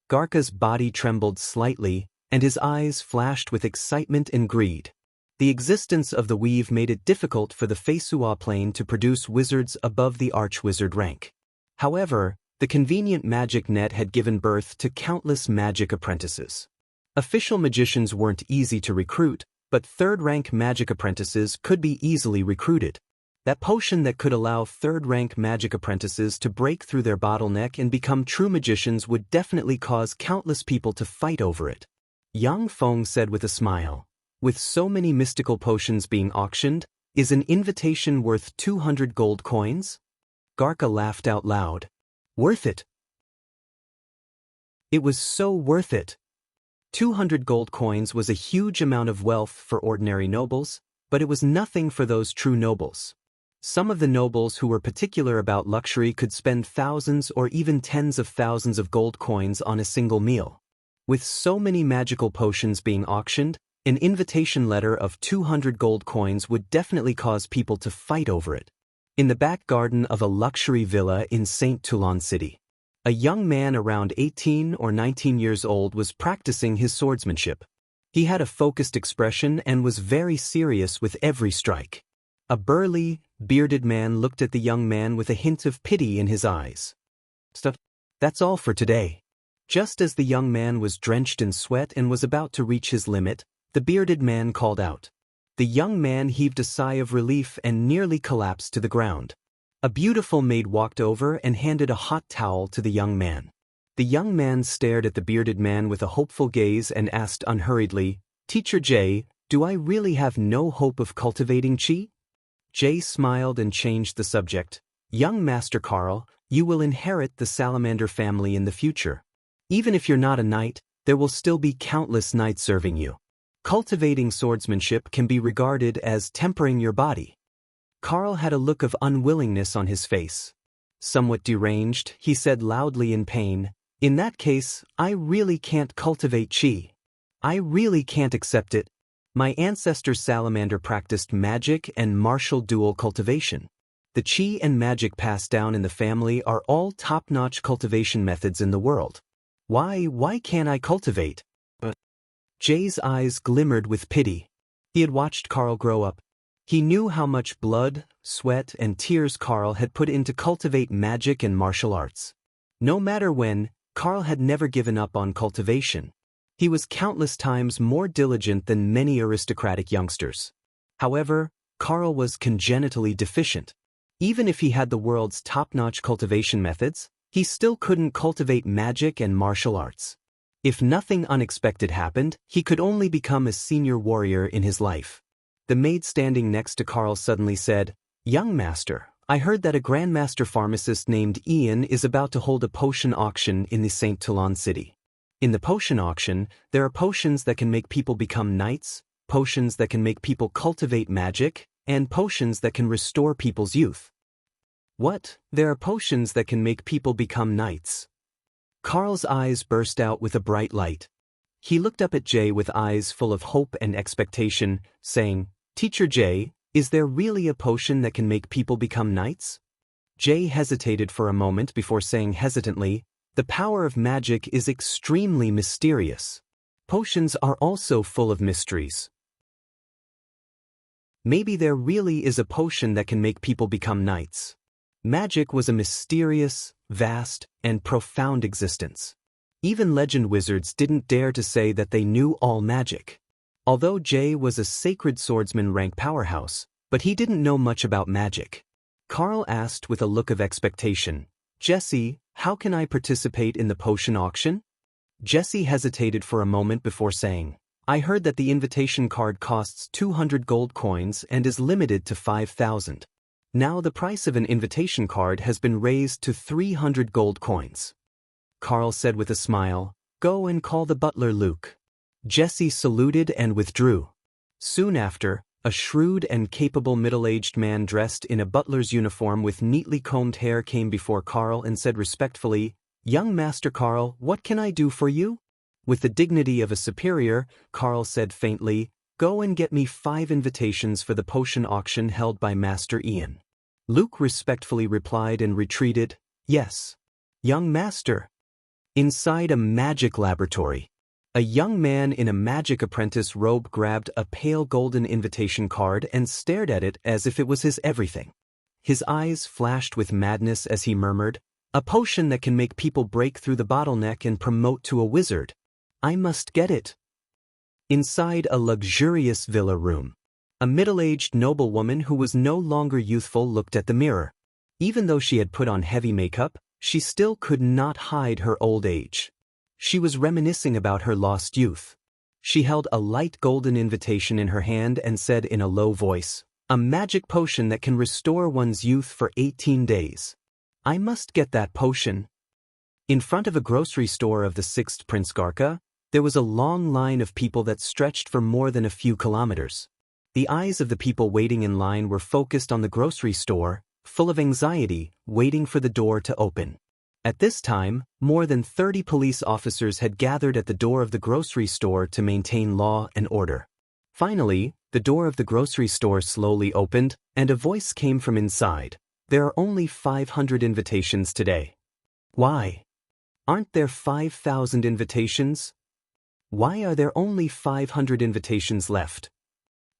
Garka's body trembled slightly, and his eyes flashed with excitement and greed. The existence of the weave made it difficult for the Feisua plane to produce wizards above the archwizard rank. However, the convenient magic net had given birth to countless magic apprentices. Official magicians weren't easy to recruit, but third-rank magic apprentices could be easily recruited. That potion that could allow third-rank magic apprentices to break through their bottleneck and become true magicians would definitely cause countless people to fight over it. Yang Feng said with a smile, "With so many mystical potions being auctioned, is an invitation worth 200 gold coins?" Garka laughed out loud. "Worth it." It was so worth it. 200 gold coins was a huge amount of wealth for ordinary nobles, but it was nothing for those true nobles. Some of the nobles who were particular about luxury could spend thousands or even tens of thousands of gold coins on a single meal. With so many magical potions being auctioned, an invitation letter of 200 gold coins would definitely cause people to fight over it. In the back garden of a luxury villa in St. Toulon City, a young man around 18 or 19 years old was practicing his swordsmanship. He had a focused expression and was very serious with every strike. A burly, bearded man looked at the young man with a hint of pity in his eyes. "That's all for today." Just as the young man was drenched in sweat and was about to reach his limit, the bearded man called out. The young man heaved a sigh of relief and nearly collapsed to the ground. A beautiful maid walked over and handed a hot towel to the young man. The young man stared at the bearded man with a hopeful gaze and asked unhurriedly, "Teacher Jay, do I really have no hope of cultivating Qi?" Jay smiled and changed the subject. "Young Master Carl, you will inherit the salamander family in the future. Even if you're not a knight, there will still be countless knights serving you. Cultivating swordsmanship can be regarded as tempering your body." Carl had a look of unwillingness on his face. Somewhat deranged, he said loudly in pain, "In that case, I really can't cultivate Qi. I really can't accept it. My ancestor salamander practiced magic and martial dual cultivation. The Qi and magic passed down in the family are all top-notch cultivation methods in the world. Why can't I cultivate?" But Jay's eyes glimmered with pity. He had watched Carl grow up. He knew how much blood, sweat, and tears Carl had put in to cultivate magic and martial arts. No matter when, Carl had never given up on cultivation. He was countless times more diligent than many aristocratic youngsters. However, Carl was congenitally deficient. Even if he had the world's top-notch cultivation methods, he still couldn't cultivate magic and martial arts. If nothing unexpected happened, he could only become a senior warrior in his life. The maid standing next to Carl suddenly said, "Young master, I heard that a grandmaster pharmacist named Ian is about to hold a potion auction in the St. Toulon City. In the potion auction, there are potions that can make people become knights, potions that can make people cultivate magic, and potions that can restore people's youth." "What? There are potions that can make people become knights?" Carl's eyes burst out with a bright light. He looked up at Jay with eyes full of hope and expectation, saying, "Teacher Jay, is there really a potion that can make people become knights?" Jay hesitated for a moment before saying hesitantly, "The power of magic is extremely mysterious. Potions are also full of mysteries. Maybe there really is a potion that can make people become knights." Magic was a mysterious, vast, and profound existence. Even legend wizards didn't dare to say that they knew all magic. Although Jay was a sacred swordsman rank powerhouse, but he didn't know much about magic. Carl asked with a look of expectation, "Jesse, how can I participate in the potion auction?" Jesse hesitated for a moment before saying, "I heard that the invitation card costs 200 gold coins and is limited to 5,000. Now the price of an invitation card has been raised to 300 gold coins." Carl said with a smile, "Go and call the butler Luke." Jesse saluted and withdrew. Soon after, a shrewd and capable middle-aged man dressed in a butler's uniform with neatly combed hair came before Carl and said respectfully, "Young Master Carl, what can I do for you?" With the dignity of a superior, Carl said faintly, "Go and get me 5 invitations for the potion auction held by Master Ian." Luke respectfully replied and retreated, "Yes, young master." Inside a magic laboratory, a young man in a magic apprentice robe grabbed a pale golden invitation card and stared at it as if it was his everything. His eyes flashed with madness as he murmured, "A potion that can make people break through the bottleneck and promote to a wizard. I must get it." Inside a luxurious villa room, a middle-aged noblewoman who was no longer youthful looked at the mirror. Even though she had put on heavy makeup, she still could not hide her old age. She was reminiscing about her lost youth. She held a light golden invitation in her hand and said in a low voice, "A magic potion that can restore one's youth for 18 days. I must get that potion." In front of a grocery store of the 6th Prince Garca, there was a long line of people that stretched for more than a few kilometers. The eyes of the people waiting in line were focused on the grocery store, full of anxiety, waiting for the door to open. At this time, more than 30 police officers had gathered at the door of the grocery store to maintain law and order. Finally, the door of the grocery store slowly opened, and a voice came from inside. "There are only 500 invitations today." "Why? Aren't there 5,000 invitations? Why are there only 500 invitations left?"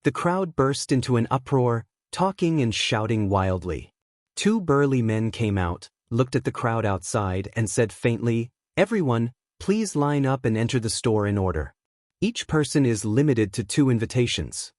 The crowd burst into an uproar, talking and shouting wildly. 2 burly men came out, looked at the crowd outside, and said faintly, "Everyone, please line up and enter the store in order. Each person is limited to 2 invitations."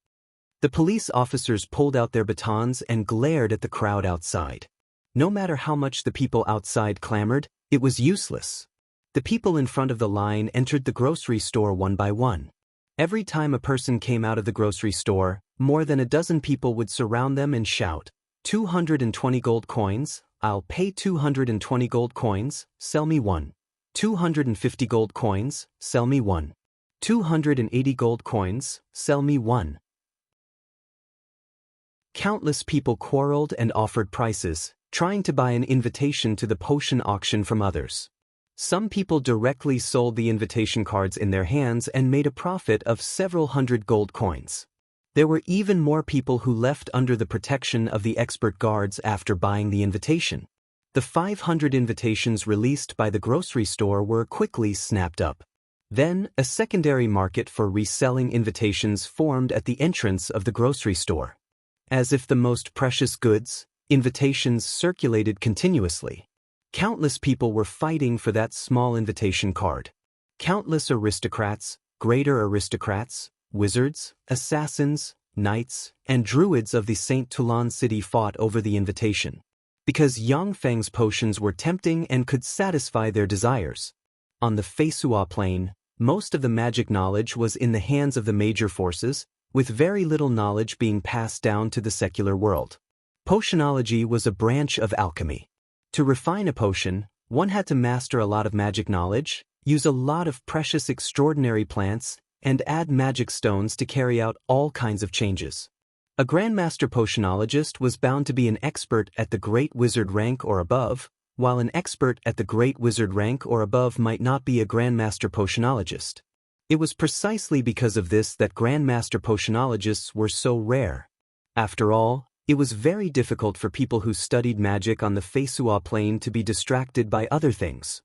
The police officers pulled out their batons and glared at the crowd outside. No matter how much the people outside clamored, it was useless. The people in front of the line entered the grocery store one by one. Every time a person came out of the grocery store, more than a dozen people would surround them and shout, "220 gold coins, I'll pay 220 gold coins, sell me one. 250 gold coins, sell me one. 280 gold coins, sell me one." Countless people quarreled and offered prices, trying to buy an invitation to the potion auction from others. Some people directly sold the invitation cards in their hands and made a profit of several hundred gold coins. There were even more people who left under the protection of the expert guards after buying the invitation. The 500 invitations released by the grocery store were quickly snapped up. Then, a secondary market for reselling invitations formed at the entrance of the grocery store. As if the most precious goods, invitations circulated continuously. Countless people were fighting for that small invitation card. Countless aristocrats, greater aristocrats, wizards, assassins, knights, and druids of the St. Toulon city fought over the invitation. Because Yang Feng's potions were tempting and could satisfy their desires. On the Feisua plain, most of the magic knowledge was in the hands of the major forces, with very little knowledge being passed down to the secular world. Potionology was a branch of alchemy. To refine a potion, one had to master a lot of magic knowledge, use a lot of precious extraordinary plants, and add magic stones to carry out all kinds of changes. A Grandmaster Potionologist was bound to be an expert at the Great Wizard rank or above, while an expert at the Great Wizard rank or above might not be a Grandmaster Potionologist. It was precisely because of this that Grandmaster Potionologists were so rare. After all, it was very difficult for people who studied magic on the Feisua plane to be distracted by other things.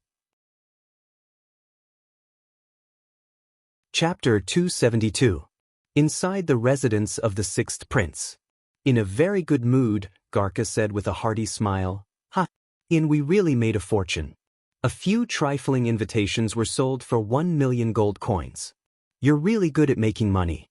Chapter 272. Inside the residence of the 6th Prince. In a very good mood, Garca said with a hearty smile, "Ha! Ian, we really made a fortune. A few trifling invitations were sold for 1 million gold coins. You're really good at making money."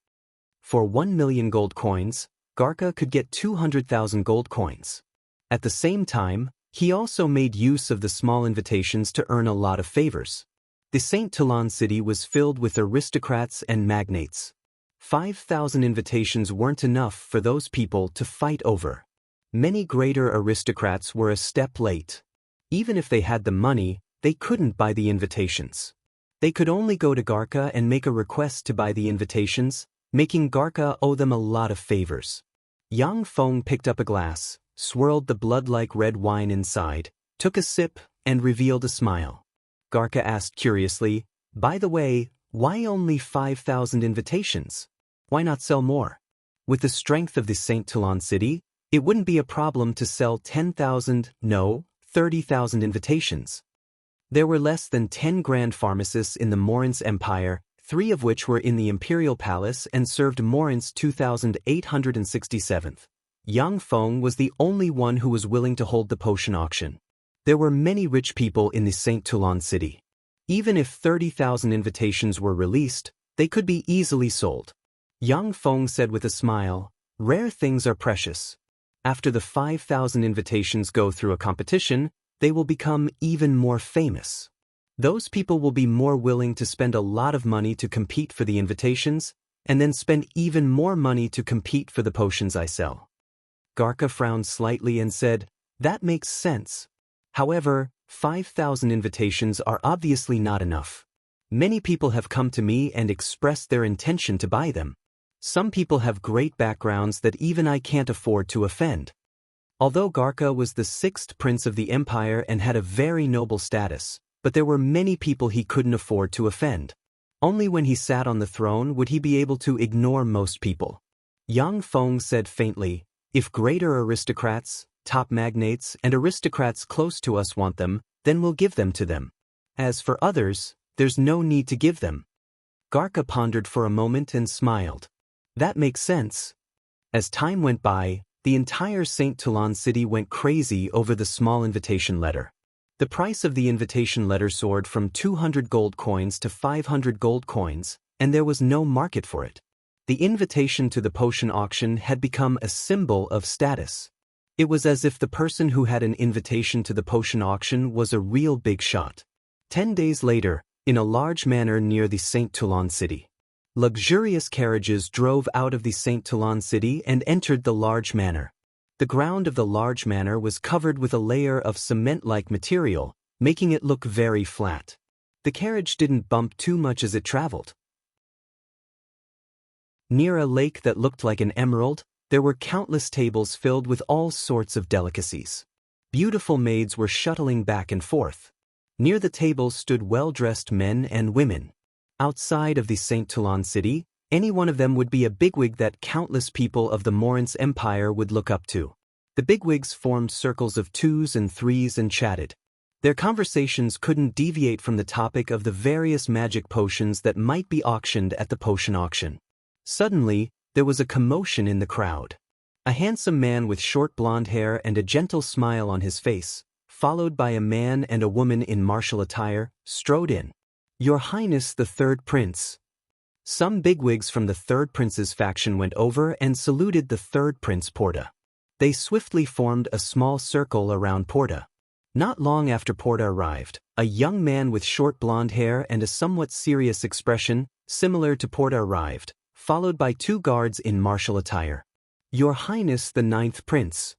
For 1 million gold coins, Garca could get 200,000 gold coins. At the same time, he also made use of the small invitations to earn a lot of favors. The St. Toulon city was filled with aristocrats and magnates. 5,000 invitations weren't enough for those people to fight over. Many greater aristocrats were a step late. Even if they had the money, they couldn't buy the invitations. They could only go to Garca and make a request to buy the invitations, making Garca owe them a lot of favors. Yang Feng picked up a glass, swirled the blood-like red wine inside, took a sip, and revealed a smile. Garca asked curiously, By the way, why only 5,000 invitations? Why not sell more? With the strength of the Saint Toulon city, it wouldn't be a problem to sell 10,000, no, 30,000 invitations. There were less than 10 grand pharmacists in the Morince Empire, 3 of which were in the Imperial Palace and served Morince 2867th. Yang Feng was the only one who was willing to hold the potion auction. There were many rich people in the Saint Toulon city. Even if 30,000 invitations were released, they could be easily sold. Yang Feng said with a smile, "Rare things are precious. After the 5,000 invitations go through a competition, they will become even more famous. Those people will be more willing to spend a lot of money to compete for the invitations, and then spend even more money to compete for the potions I sell." Garka frowned slightly and said, "That makes sense. However, 5,000 invitations are obviously not enough. Many people have come to me and expressed their intention to buy them. Some people have great backgrounds that even I can't afford to offend." Although Garka was the 6th prince of the empire and had a very noble status, but there were many people he couldn't afford to offend. Only when he sat on the throne would he be able to ignore most people. Yang Feng said faintly, "If greater aristocrats, top magnates, and aristocrats close to us want them, then we'll give them to them. As for others, there's no need to give them." Garka pondered for a moment and smiled. "That makes sense." As time went by, the entire Saint Toulon city went crazy over the small invitation letter. The price of the invitation letter soared from 200 gold coins to 500 gold coins, and there was no market for it. The invitation to the potion auction had become a symbol of status. It was as if the person who had an invitation to the potion auction was a real big shot. 10 days later, in a large manor near the Saint Toulon city, luxurious carriages drove out of the Saint Toulon city and entered the large manor. The ground of the large manor was covered with a layer of cement-like material, making it look very flat. The carriage didn't bump too much as it traveled. Near a lake that looked like an emerald, there were countless tables filled with all sorts of delicacies. Beautiful maids were shuttling back and forth. Near the tables stood well-dressed men and women. Outside of the Saint Toulon city, any one of them would be a bigwig that countless people of the Morince Empire would look up to. The bigwigs formed circles of 2s and 3s and chatted. Their conversations couldn't deviate from the topic of the various magic potions that might be auctioned at the potion auction. Suddenly, there was a commotion in the crowd. A handsome man with short blonde hair and a gentle smile on his face, followed by a man and a woman in martial attire, strode in. "Your Highness the Third Prince." Some bigwigs from the Third Prince's faction went over and saluted the Third Prince Porta. They swiftly formed a small circle around Porta. Not long after Porta arrived, a young man with short blonde hair and a somewhat serious expression, similar to Porta arrived, followed by 2 guards in martial attire. "Your Highness the Ninth Prince."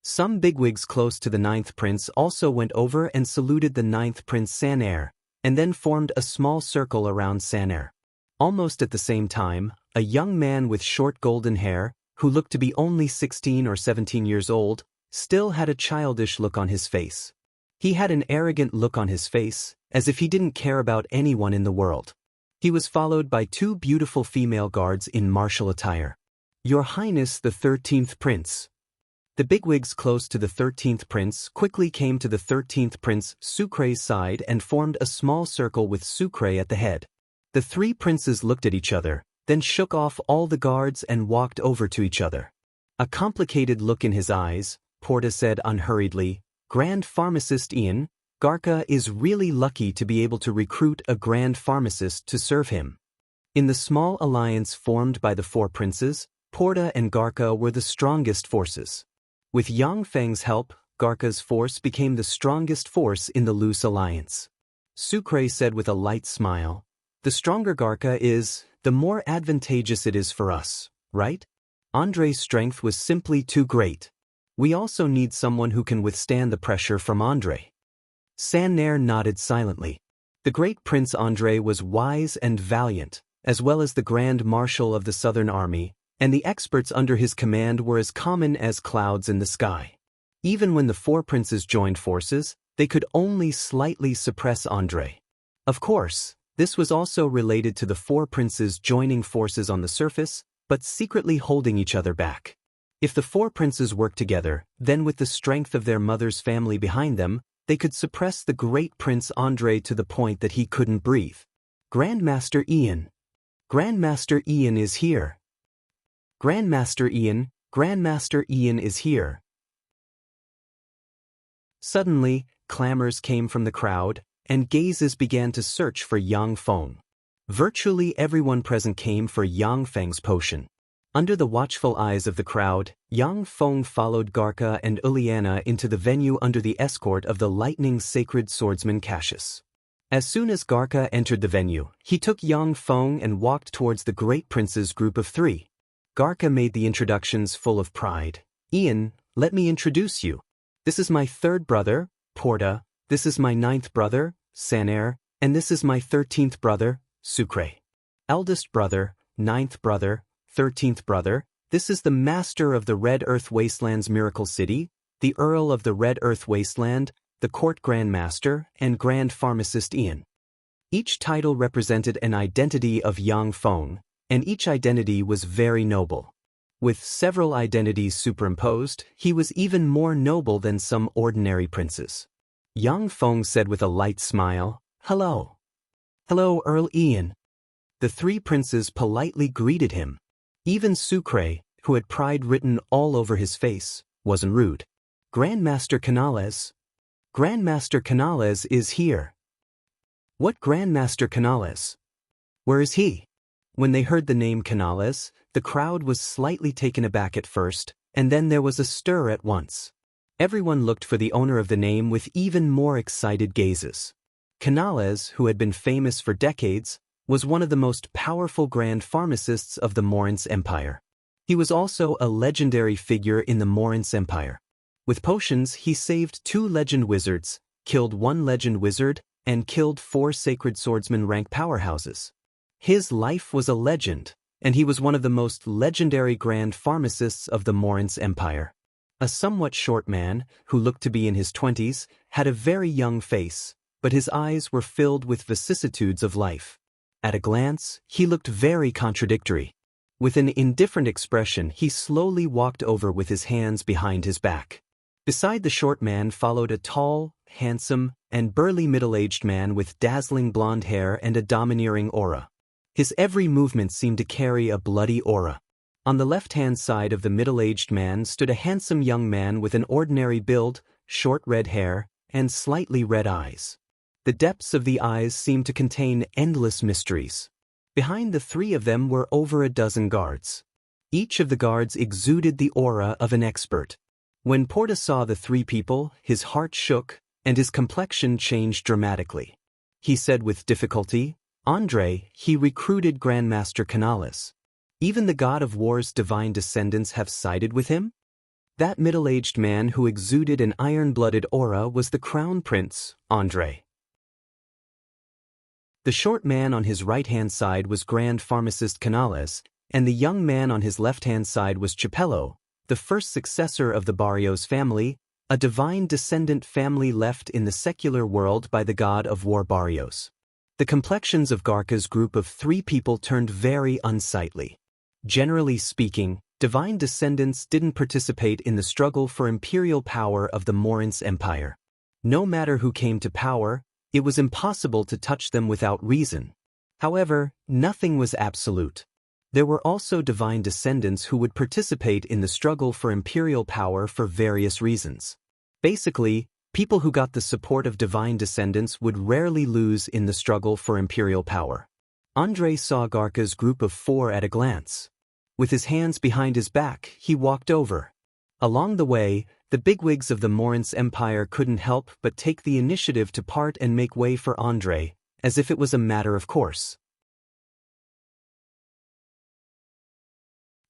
Some bigwigs close to the Ninth Prince also went over and saluted the Ninth Prince Sanair, and then formed a small circle around Sanair. Almost at the same time, a young man with short golden hair, who looked to be only 16 or 17 years old, still had a childish look on his face. He had an arrogant look on his face, as if he didn't care about anyone in the world. He was followed by 2 beautiful female guards in martial attire. "Your Highness the 13th Prince." The bigwigs close to the 13th Prince quickly came to the 13th Prince Sucre's side and formed a small circle with Sucre at the head. The 3 princes looked at each other, then shook off all the guards and walked over to each other. A complicated look in his eyes, Porta said unhurriedly, "Grand Pharmacist Ian, Garka is really lucky to be able to recruit a Grand Pharmacist to serve him." In the small alliance formed by the 4 princes, Porta and Garka were the strongest forces. With Yang Feng's help, Garka's force became the strongest force in the loose alliance. Sucre said with a light smile, "The stronger Garka is, the more advantageous it is for us, right? Andre's strength was simply too great. We also need someone who can withstand the pressure from Andre." Sanair nodded silently. The great Prince Andre was wise and valiant, as well as the Grand Marshal of the Southern Army, and the experts under his command were as common as clouds in the sky. Even when the 4 princes joined forces, they could only slightly suppress Andre. Of course, This was also related to the four princes joining forces on the surface, but secretly holding each other back. If the four princes worked together, then with the strength of their mother's family behind them, they could suppress the great Prince Andre to the point that he couldn't breathe. Grandmaster Ian. Grandmaster Ian is here. Grandmaster Ian is here. Suddenly, clamors came from the crowd, and gazes began to search for Yang Feng. Virtually everyone present came for Yang Feng's potion. Under the watchful eyes of the crowd, Yang Feng followed Garca and Uliana into the venue under the escort of the lightning sacred swordsman Cassius. As soon as Garca entered the venue, he took Yang Feng and walked towards the great prince's group of three. Garca made the introductions full of pride. Ian, let me introduce you. This is my third brother, Porta, this is my ninth brother, Saner, and this is my 13th brother, Sucre. Eldest brother, ninth brother, 13th brother, this is the master of the Red Earth Wasteland's Miracle City, the Earl of the Red Earth Wasteland, the Court Grand Master, and Grand Pharmacist Ian. Each title represented an identity of Yang Feng, and each identity was very noble. With several identities superimposed, he was even more noble than some ordinary princes. Yang Feng said with a light smile, "Hello." "Hello, Earl Ian." The three princes politely greeted him. Even Sucre, who had pride written all over his face, wasn't rude. Grandmaster Canales. Grandmaster Canales is here. What Grandmaster Canales? Where is he? When they heard the name Canales, the crowd was slightly taken aback at first, and then there was a stir at once. Everyone looked for the owner of the name with even more excited gazes. Canales, who had been famous for decades, was one of the most powerful grand pharmacists of the Morince Empire. He was also a legendary figure in the Morince Empire. With potions, he saved 2 legend wizards, killed 1 legend wizard, and killed 4 sacred swordsman rank powerhouses. His life was a legend, and he was one of the most legendary grand pharmacists of the Morince Empire. A somewhat short man, who looked to be in his 20s, had a very young face, but his eyes were filled with vicissitudes of life. At a glance, he looked very contradictory. With an indifferent expression, he slowly walked over with his hands behind his back. Beside the short man followed a tall, handsome, and burly middle-aged man with dazzling blonde hair and a domineering aura. His every movement seemed to carry a bloody aura. On the left-hand side of the middle-aged man stood a handsome young man with an ordinary build, short red hair, and slightly red eyes. The depths of the eyes seemed to contain endless mysteries. Behind the 3 of them were over a dozen guards. Each of the guards exuded the aura of an expert. When Porta saw the 3 people, his heart shook, and his complexion changed dramatically. He said with difficulty, "Andre, he recruited Grandmaster Canales. Even the god of war's divine descendants have sided with him?" That middle-aged man who exuded an iron-blooded aura was the Crown Prince, Andre. The short man on his right-hand side was Grand Pharmacist Canales, and the young man on his left-hand side was Chapello, the first successor of the Barrios family, a divine descendant family left in the secular world by the god of war Barrios. The complexions of Garca's group of 3 people turned very unsightly. Generally speaking, divine descendants didn't participate in the struggle for imperial power of the Morince Empire. No matter who came to power, it was impossible to touch them without reason. However, nothing was absolute. There were also divine descendants who would participate in the struggle for imperial power for various reasons. Basically, people who got the support of divine descendants would rarely lose in the struggle for imperial power. Andre saw Garca's group of 4 at a glance. With his hands behind his back, he walked over. Along the way, the bigwigs of the Morince Empire couldn't help but take the initiative to part and make way for Andre, as if it was a matter of course.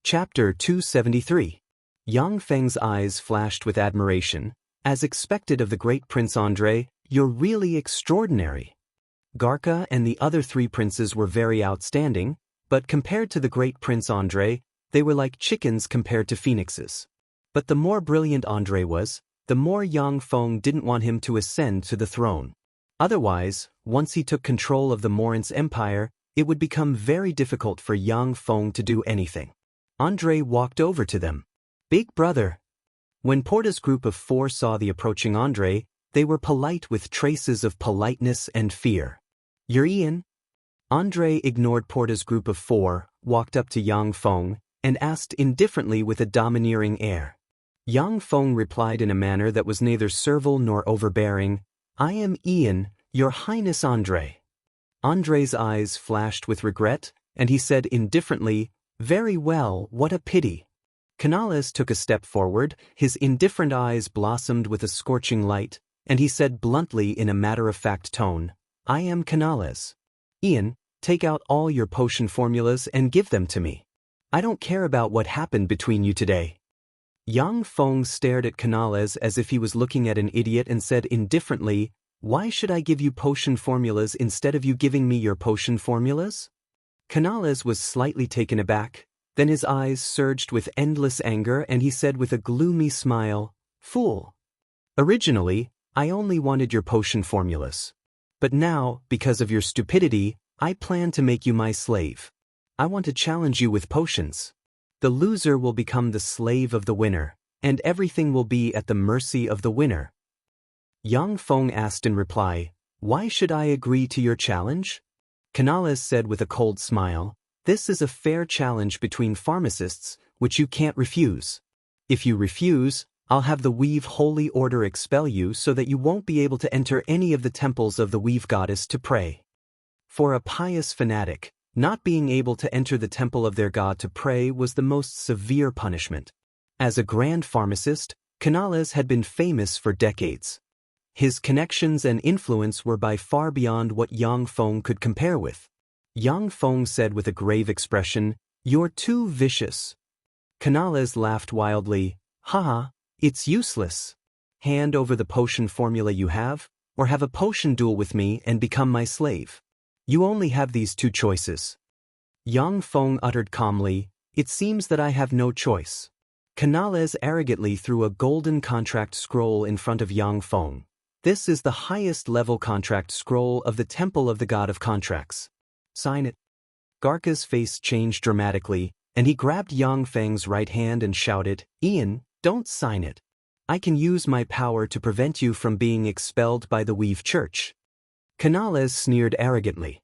Chapter 273. Yang Feng's eyes flashed with admiration. "As expected of the great Prince Andre, you're really extraordinary." Garca and the other 3 princes were very outstanding, but compared to the great Prince Andre, they were like chickens compared to phoenixes. But the more brilliant Andre was, the more Yang Feng didn't want him to ascend to the throne. Otherwise, once he took control of the Morin's empire, it would become very difficult for Yang Feng to do anything. Andre walked over to them. Big brother. When Porta's group of 4 saw the approaching Andre, they were polite with traces of politeness and fear. You're Ian? Andre ignored Porta's group of 4, walked up to Yang Feng, and asked indifferently with a domineering air. Yang Feng replied in a manner that was neither servile nor overbearing, I am Ian, Your Highness Andre. Andre's eyes flashed with regret, and he said indifferently, Very well, what a pity. Canales took a step forward, his indifferent eyes blossomed with a scorching light, and he said bluntly in a matter-of-fact tone, I am Canales. Ian, take out all your potion formulas and give them to me. I don't care about what happened between you today. Yang Feng stared at Canales as if he was looking at an idiot and said indifferently, Why should I give you potion formulas instead of you giving me your potion formulas? Canales was slightly taken aback, then his eyes surged with endless anger and he said with a gloomy smile, Fool! Originally, I only wanted your potion formulas. But now, because of your stupidity, I plan to make you my slave. I want to challenge you with potions. The loser will become the slave of the winner, and everything will be at the mercy of the winner. Yang Feng asked in reply, Why should I agree to your challenge? Canales said with a cold smile, This is a fair challenge between pharmacists, which you can't refuse. If you refuse, I'll have the Weave Holy Order expel you so that you won't be able to enter any of the temples of the Weave Goddess to pray. For a pious fanatic, not being able to enter the temple of their god to pray was the most severe punishment. As a grand pharmacist, Canales had been famous for decades. His connections and influence were by far beyond what Yang Feng could compare with. Yang Feng said with a grave expression, You're too vicious. Canales laughed wildly, Haha, it's useless. Hand over the potion formula you have, or have a potion duel with me and become my slave. You only have these 2 choices. Yang Feng uttered calmly, It seems that I have no choice. Canales arrogantly threw a golden contract scroll in front of Yang Feng. This is the highest level contract scroll of the Temple of the God of Contracts. Sign it. Garca's face changed dramatically, and he grabbed Yang Feng's right hand and shouted, Ian, don't sign it. I can use my power to prevent you from being expelled by the Weave Church. Canales sneered arrogantly.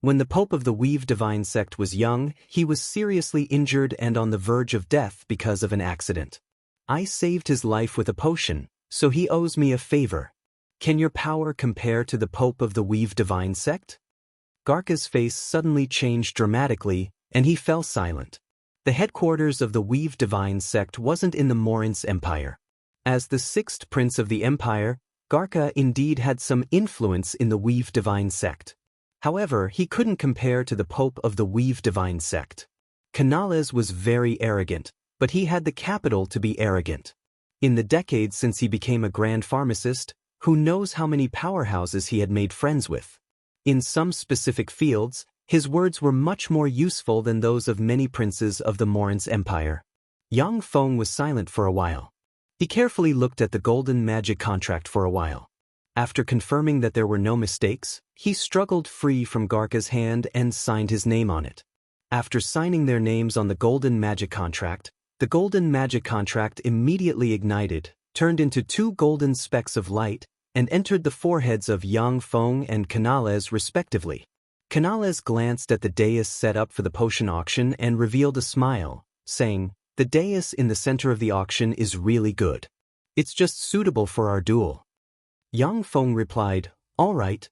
When the Pope of the Weave-Divine sect was young, he was seriously injured and on the verge of death because of an accident. I saved his life with a potion, so he owes me a favor. Can your power compare to the Pope of the Weave-Divine sect? Garca's face suddenly changed dramatically, and he fell silent. The headquarters of the Weave-Divine sect wasn't in the Morin's empire. As the 6th prince of the empire, Garca indeed had some influence in the Weave-Divine sect. However, he couldn't compare to the Pope of the Weave-Divine sect. Canales was very arrogant, but he had the capital to be arrogant. In the decades since he became a grand pharmacist, who knows how many powerhouses he had made friends with. In some specific fields, his words were much more useful than those of many princes of the Morin's empire. Yang Feng was silent for a while. He carefully looked at the golden magic contract for a while. After confirming that there were no mistakes, he struggled free from Garca's hand and signed his name on it. After signing their names on the golden magic contract, the golden magic contract immediately ignited, turned into 2 golden specks of light, and entered the foreheads of Yang Feng and Canales respectively. Canales glanced at the dais set up for the potion auction and revealed a smile, saying, The dais in the center of the auction is really good. It's just suitable for our duel. Yang Feng replied, All right.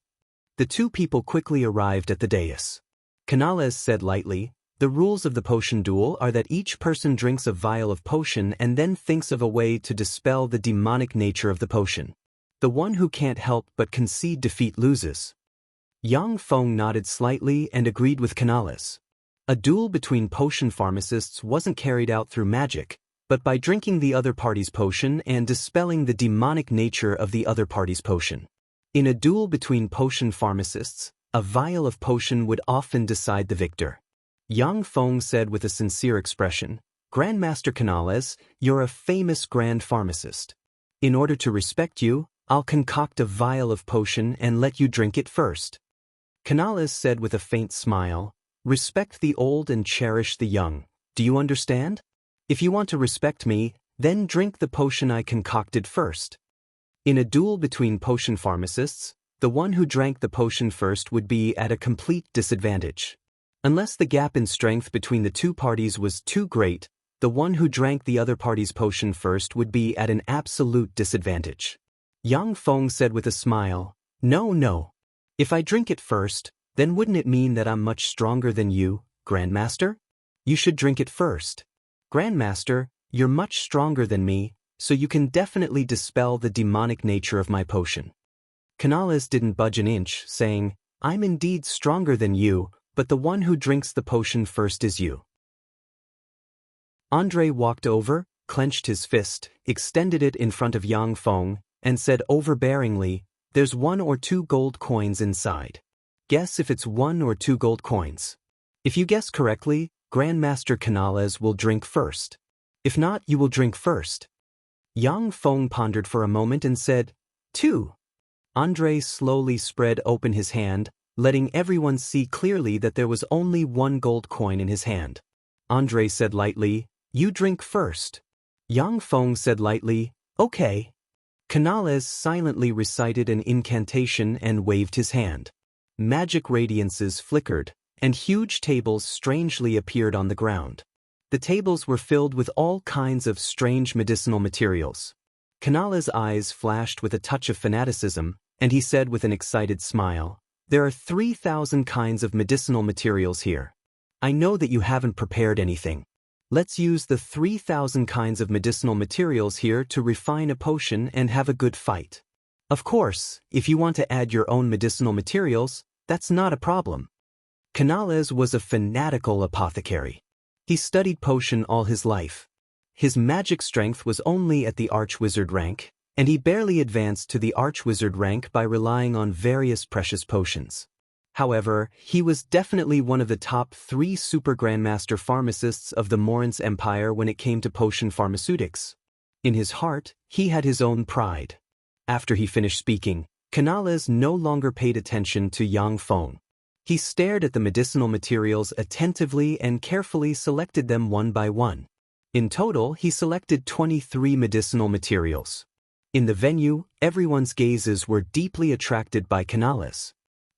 The 2 people quickly arrived at the dais. Canales said lightly, The rules of the potion duel are that each person drinks a vial of potion and then thinks of a way to dispel the demonic nature of the potion. The one who can't help but concede defeat loses. Yang Feng nodded slightly and agreed with Canales. A duel between potion pharmacists wasn't carried out through magic, but by drinking the other party's potion and dispelling the demonic nature of the other party's potion. In a duel between potion pharmacists, a vial of potion would often decide the victor. Yang Feng said with a sincere expression, Grandmaster Canales, you're a famous grand pharmacist. In order to respect you, I'll concoct a vial of potion and let you drink it first. Canales said with a faint smile, respect the old and cherish the young. Do you understand? If you want to respect me, then drink the potion I concocted first. In a duel between potion pharmacists, the one who drank the potion first would be at a complete disadvantage. Unless the gap in strength between the two parties was too great, the one who drank the other party's potion first would be at an absolute disadvantage. Yang Feng said with a smile, No. If I drink it first, then wouldn't it mean that I'm much stronger than you, Grandmaster? You should drink it first. Grandmaster, you're much stronger than me, so you can definitely dispel the demonic nature of my potion. Canales didn't budge an inch, saying, I'm indeed stronger than you, but the one who drinks the potion first is you. Andre walked over, clenched his fist, extended it in front of Yang Feng, and said overbearingly, There's 1 or 2 gold coins inside. Guess if it's 1 or 2 gold coins. If you guess correctly, Grandmaster Canales will drink first. If not, you will drink first. Yang Feng pondered for a moment and said, 2. Andre slowly spread open his hand, letting everyone see clearly that there was only 1 gold coin in his hand. Andre said lightly, You drink first. Yang Feng said lightly, Okay. Canales silently recited an incantation and waved his hand. Magic radiances flickered, and huge tables strangely appeared on the ground. The tables were filled with all kinds of strange medicinal materials. Canales' eyes flashed with a touch of fanaticism, and he said with an excited smile, There are 3,000 kinds of medicinal materials here. I know that you haven't prepared anything. Let's use the 3,000 kinds of medicinal materials here to refine a potion and have a good fight. Of course, if you want to add your own medicinal materials, that's not a problem. Canales was a fanatical apothecary. He studied potion all his life. His magic strength was only at the Archwizard rank, and he barely advanced to the Archwizard rank by relying on various precious potions. However, he was definitely one of the top 3 super grandmaster pharmacists of the Morin's Empire when it came to potion pharmaceutics. In his heart, he had his own pride. After he finished speaking, Canales no longer paid attention to Yang Feng. He stared at the medicinal materials attentively and carefully selected them one by one. In total, he selected 23 medicinal materials. In the venue, everyone's gazes were deeply attracted by Canales.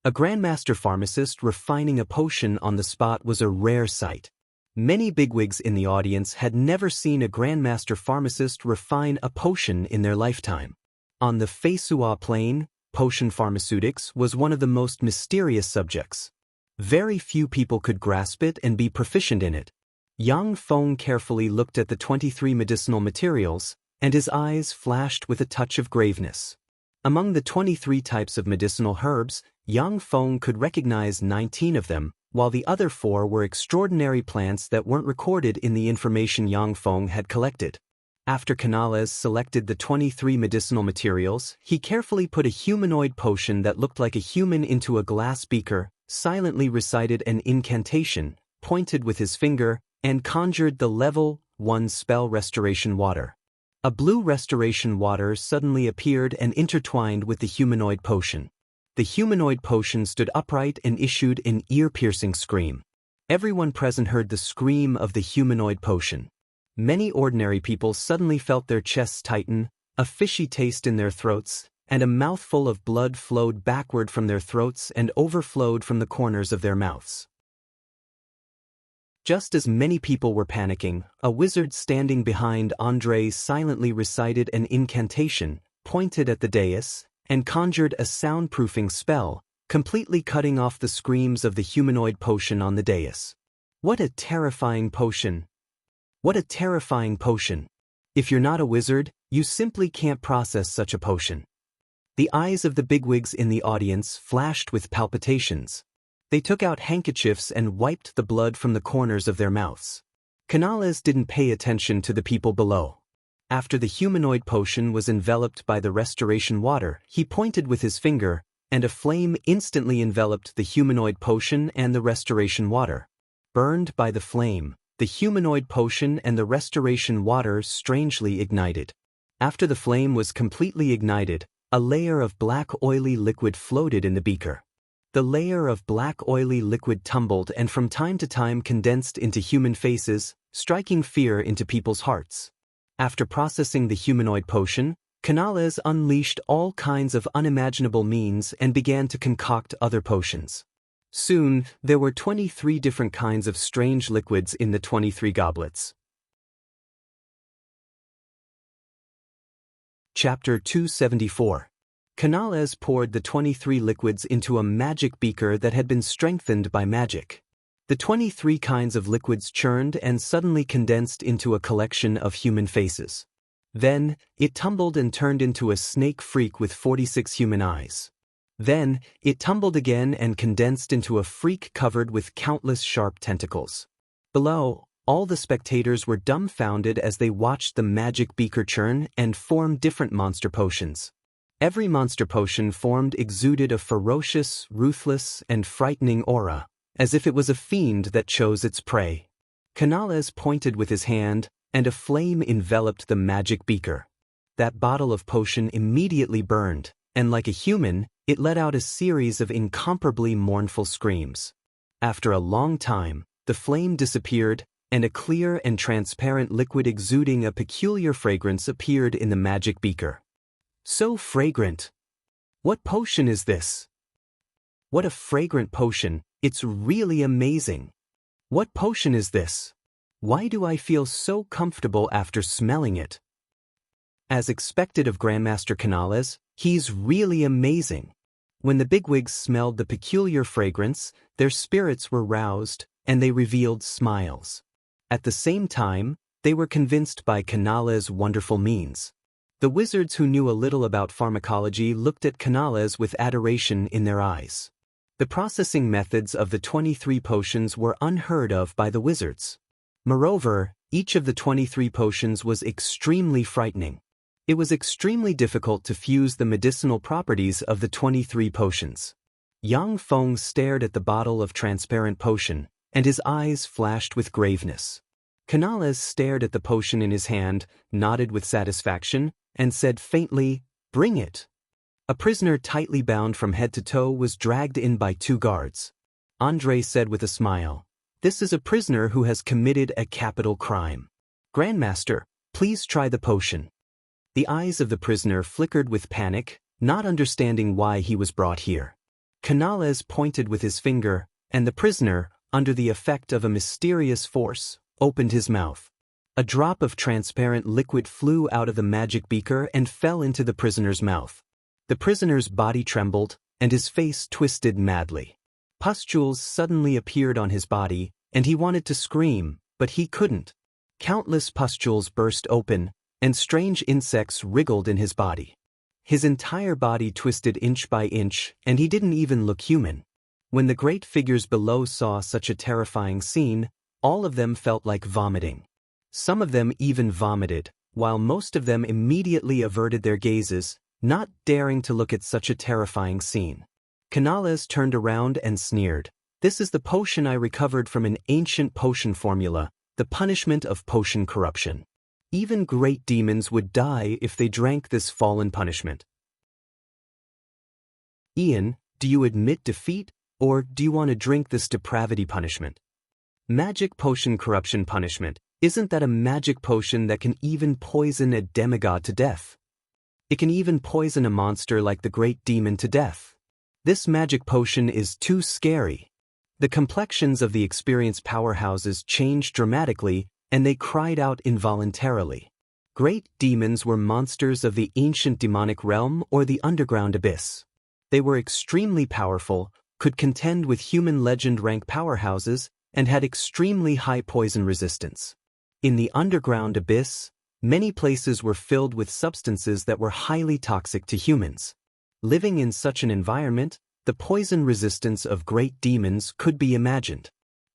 A grandmaster pharmacist refining a potion on the spot was a rare sight. Many bigwigs in the audience had never seen a grandmaster pharmacist refine a potion in their lifetime. On the Feisua plane, potion pharmaceutics was one of the most mysterious subjects. Very few people could grasp it and be proficient in it. Yang Feng carefully looked at the 23 medicinal materials, and his eyes flashed with a touch of graveness. Among the 23 types of medicinal herbs, Yang Feng could recognize 19 of them, while the other 4 were extraordinary plants that weren't recorded in the information Yang Feng had collected. After Canales selected the 23 medicinal materials, he carefully put a humanoid potion that looked like a human into a glass beaker, silently recited an incantation, pointed with his finger, and conjured the level 1 spell restoration water. A blue restoration water suddenly appeared and intertwined with the humanoid potion. The humanoid potion stood upright and issued an ear-piercing scream. Everyone present heard the scream of the humanoid potion. Many ordinary people suddenly felt their chests tighten, a fishy taste in their throats, and a mouthful of blood flowed backward from their throats and overflowed from the corners of their mouths. Just as many people were panicking, a wizard standing behind Andre silently recited an incantation, pointed at the dais, and conjured a soundproofing spell, completely cutting off the screams of the humanoid potion on the dais. What a terrifying potion! What a terrifying potion! If you're not a wizard, you simply can't process such a potion. The eyes of the bigwigs in the audience flashed with palpitations. They took out handkerchiefs and wiped the blood from the corners of their mouths. Canales didn't pay attention to the people below. After the humanoid potion was enveloped by the restoration water, he pointed with his finger, and a flame instantly enveloped the humanoid potion and the restoration water. Burned by the flame, the humanoid potion and the restoration water strangely ignited. After the flame was completely ignited, A layer of black oily liquid floated in the beaker. The layer of black oily liquid tumbled and from time to time condensed into human faces, striking fear into people's hearts. After processing the humanoid potion, Canales unleashed all kinds of unimaginable means and began to concoct other potions. Soon, there were 23 different kinds of strange liquids in the 23 goblets. Chapter 274. Canales poured the 23 liquids into a magic beaker that had been strengthened by magic. The 23 kinds of liquids churned and suddenly condensed into a collection of human faces. Then, it tumbled and turned into a snake freak with 46 human eyes. Then, it tumbled again and condensed into a freak covered with countless sharp tentacles. Below, all the spectators were dumbfounded as they watched the magic beaker churn and form different monster potions. Every monster potion formed exuded a ferocious, ruthless, and frightening aura, as if it was a fiend that chose its prey. Canales pointed with his hand, and a flame enveloped the magic beaker. That bottle of potion immediately burned, and like a human, it let out a series of incomparably mournful screams. After a long time, the flame disappeared, and a clear and transparent liquid exuding a peculiar fragrance appeared in the magic beaker. So fragrant! What potion is this? What a fragrant potion, it's really amazing. What potion is this? Why do I feel so comfortable after smelling it? As expected of Grandmaster Canales, he's really amazing. When the bigwigs smelled the peculiar fragrance, their spirits were roused, and they revealed smiles. At the same time, they were convinced by Canales' wonderful means. The wizards who knew a little about pharmacology looked at Canales with adoration in their eyes. The processing methods of the 23 potions were unheard of by the wizards. Moreover, each of the 23 potions was extremely frightening. It was extremely difficult to fuse the medicinal properties of the 23 potions. Yang Feng stared at the bottle of transparent potion, and his eyes flashed with graveness. Canales stared at the potion in his hand, nodded with satisfaction, and said faintly, "Bring it." A prisoner tightly bound from head to toe was dragged in by 2 guards. Andre said with a smile, "This is a prisoner who has committed a capital crime. Grandmaster, please try the potion." The eyes of the prisoner flickered with panic, not understanding why he was brought here. Canales pointed with his finger, and the prisoner, under the effect of a mysterious force, opened his mouth. A drop of transparent liquid flew out of the magic beaker and fell into the prisoner's mouth. The prisoner's body trembled, and his face twisted madly. Pustules suddenly appeared on his body, and he wanted to scream, but he couldn't. Countless pustules burst open, and strange insects wriggled in his body. His entire body twisted inch by inch, and he didn't even look human. When the great figures below saw such a terrifying scene, all of them felt like vomiting. Some of them even vomited, while most of them immediately averted their gazes, not daring to look at such a terrifying scene. Canales turned around and sneered, "This is the potion I recovered from an ancient potion formula, the punishment of potion corruption. Even great demons would die if they drank this fallen punishment." Ian, do you admit defeat, or do you want to drink this depravity punishment? Magic potion corruption punishment, isn't that a magic potion that can even poison a demigod to death? It can even poison a monster like the great demon to death. This magic potion is too scary. The complexions of the experienced powerhouses changed dramatically, and they cried out involuntarily. Great demons were monsters of the ancient demonic realm or the underground abyss. They were extremely powerful, could contend with human legend rank powerhouses, and had extremely high poison resistance. In the underground abyss, many places were filled with substances that were highly toxic to humans. Living in such an environment, the poison resistance of great demons could be imagined.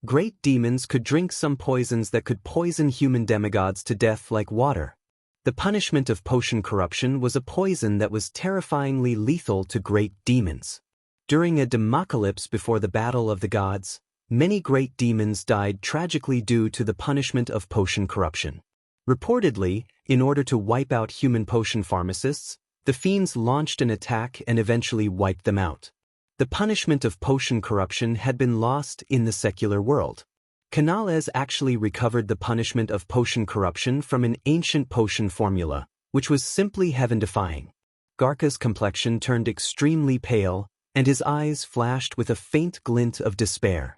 Great demons could drink some poisons that could poison human demigods to death like water. The punishment of potion corruption was a poison that was terrifyingly lethal to great demons. During a democalypse before the battle of the gods, many great demons died tragically due to the punishment of potion corruption. Reportedly, in order to wipe out human potion pharmacists, The fiends launched an attack and eventually wiped them out. The punishment of potion corruption had been lost in the secular world. Canales actually recovered the punishment of potion corruption from an ancient potion formula, which was simply heaven-defying. Garca's complexion turned extremely pale, and his eyes flashed with a faint glint of despair.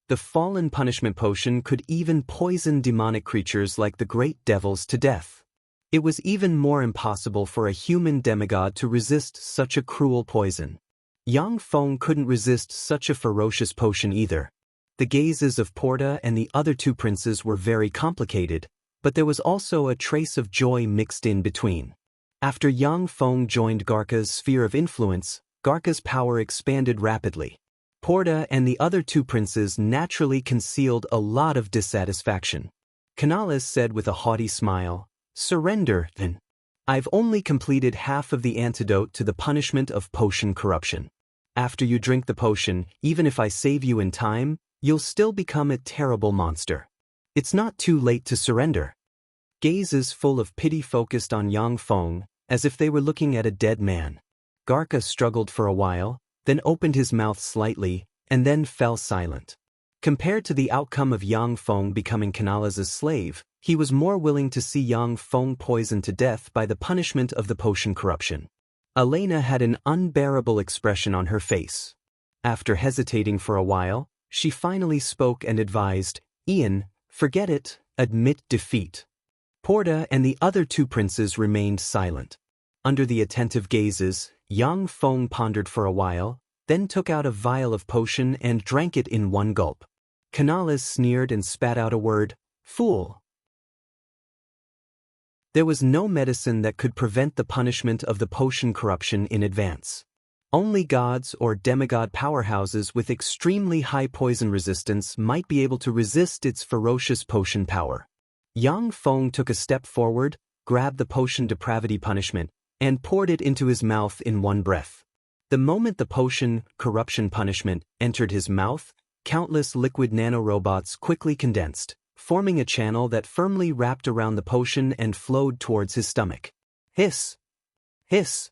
The fallen punishment potion could even poison demonic creatures like the great devils to death. It was even more impossible for a human demigod to resist such a cruel poison. Yang Feng couldn't resist such a ferocious potion either. The gazes of Porta and the other two princes were very complicated, but there was also a trace of joy mixed in between. After Yang Feng joined Garca's sphere of influence, Garca's power expanded rapidly. Porta and the other two princes naturally concealed a lot of dissatisfaction. Canales said with a haughty smile, "Surrender, then. I've only completed half of the antidote to the punishment of potion corruption. After you drink the potion, even if I save you in time, you'll still become a terrible monster. It's not too late to surrender." Gazes full of pity focused on Yang Feng, as if they were looking at a dead man. Garca struggled for a while, then opened his mouth slightly, and then fell silent. Compared to the outcome of Yang Feng becoming Canales' slave, he was more willing to see Yang Feng poisoned to death by the punishment of the potion corruption. Elena had an unbearable expression on her face. After hesitating for a while, she finally spoke and advised, "Ian, forget it, admit defeat." Porta and the other two princes remained silent. Under the attentive gazes, Yang Feng pondered for a while, then took out a vial of potion and drank it in one gulp. Canales sneered and spat out a word, "Fool." There was no medicine that could prevent the punishment of the potion corruption in advance. Only gods or demigod powerhouses with extremely high poison resistance might be able to resist its ferocious potion power. Yang Feng took a step forward, grabbed the potion depravity punishment, and poured it into his mouth in one breath. The moment the potion corruption punishment entered his mouth, countless liquid nanorobots quickly condensed, forming a channel that firmly wrapped around the potion and flowed towards his stomach. Hiss! Hiss!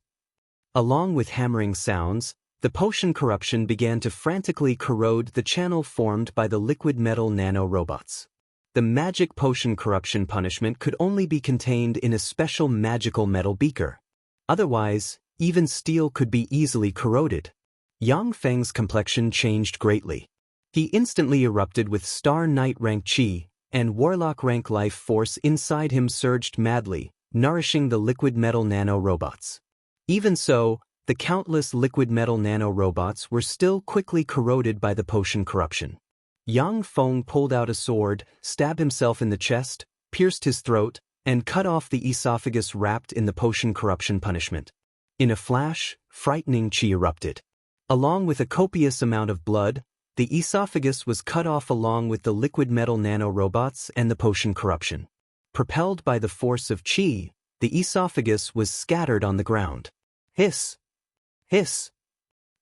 Along with hammering sounds, the potion corruption began to frantically corrode the channel formed by the liquid metal nanorobots. The magic potion corruption punishment could only be contained in a special magical metal beaker. Otherwise, even steel could be easily corroded. Yang Feng's complexion changed greatly. He instantly erupted with Star Knight rank chi, and Warlock rank life force inside him surged madly, nourishing the liquid metal nanorobots. Even so, the countless liquid metal nanorobots were still quickly corroded by the potion corruption. Yang Feng pulled out a sword, stabbed himself in the chest, pierced his throat, and cut off the esophagus wrapped in the potion corruption punishment. In a flash, frightening chi erupted. Along with a copious amount of blood, the esophagus was cut off along with the liquid metal nanorobots and the potion corruption. Propelled by the force of chi, the esophagus was scattered on the ground. Hiss! Hiss!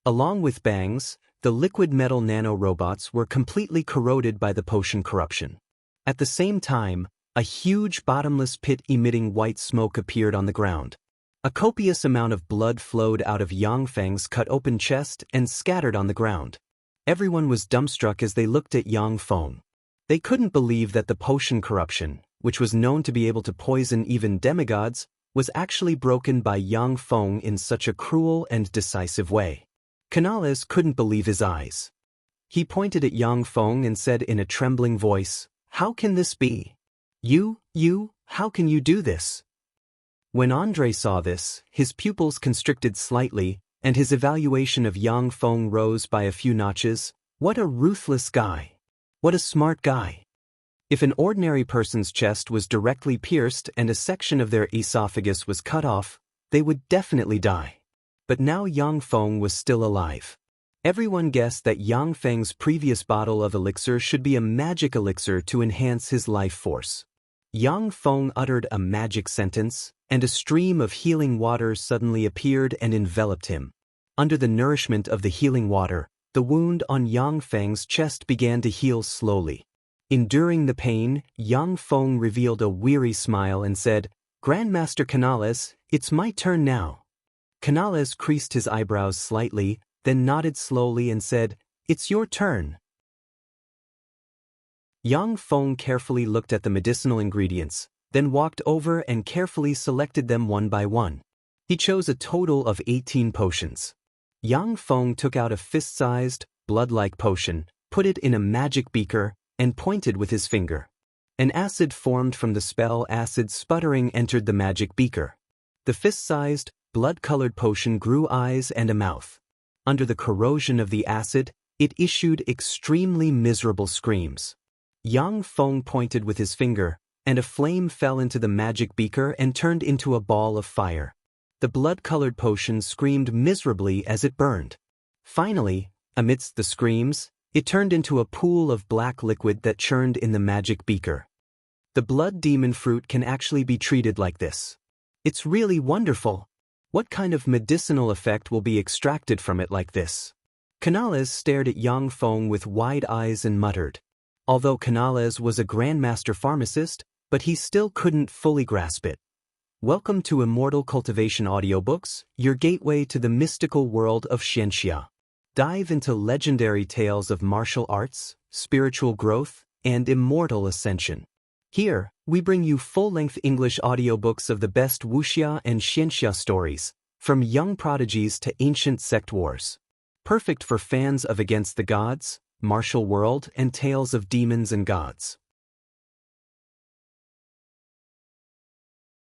Along with bangs, the liquid metal nanorobots were completely corroded by the potion corruption. At the same time, a huge bottomless pit emitting white smoke appeared on the ground. A copious amount of blood flowed out of Yang Feng's cut-open chest and scattered on the ground. Everyone was dumbstruck as they looked at Yang Feng. They couldn't believe that the potion corruption, which was known to be able to poison even demigods, was actually broken by Yang Feng in such a cruel and decisive way. Canales couldn't believe his eyes. He pointed at Yang Feng and said in a trembling voice, "How can this be? How can you do this?" When Andre saw this, his pupils constricted slightly, and his evaluation of Yang Feng rose by a few notches. What a ruthless guy. What a smart guy. If an ordinary person's chest was directly pierced and a section of their esophagus was cut off, they would definitely die. But now Yang Feng was still alive. Everyone guessed that Yang Feng's previous bottle of elixir should be a magic elixir to enhance his life force. Yang Feng uttered a magic sentence, and a stream of healing water suddenly appeared and enveloped him. Under the nourishment of the healing water, the wound on Yang Feng's chest began to heal slowly. Enduring the pain, Yang Feng revealed a weary smile and said, "Grandmaster Canales, it's my turn now. Canales creased his eyebrows slightly, then nodded slowly and said, "It's your turn." Yang Feng carefully looked at the medicinal ingredients, then walked over and carefully selected them one by one. He chose a total of 18 potions. Yang Feng took out a fist-sized, blood-like potion, put it in a magic beaker, and pointed with his finger. An acid formed from the spell acid sputtering entered the magic beaker. The fist-sized, blood-colored potion grew eyes and a mouth. Under the corrosion of the acid, it issued extremely miserable screams. Yang Feng pointed with his finger, and a flame fell into the magic beaker and turned into a ball of fire. The blood-colored potion screamed miserably as it burned. Finally, amidst the screams, it turned into a pool of black liquid that churned in the magic beaker. The blood demon fruit can actually be treated like this. It's really wonderful. What kind of medicinal effect will be extracted from it like this? Canales stared at Yang Feng with wide eyes and muttered. Although Canales was a grandmaster pharmacist, but he still couldn't fully grasp it. Welcome to Immortal Cultivation Audiobooks, your gateway to the mystical world of Xianxia. Dive into legendary tales of martial arts, spiritual growth, and immortal ascension. Here, we bring you full-length English audiobooks of the best Wuxia and Xianxia stories, from young prodigies to ancient sect wars. Perfect for fans of Against the Gods, martial world, and tales of demons and gods.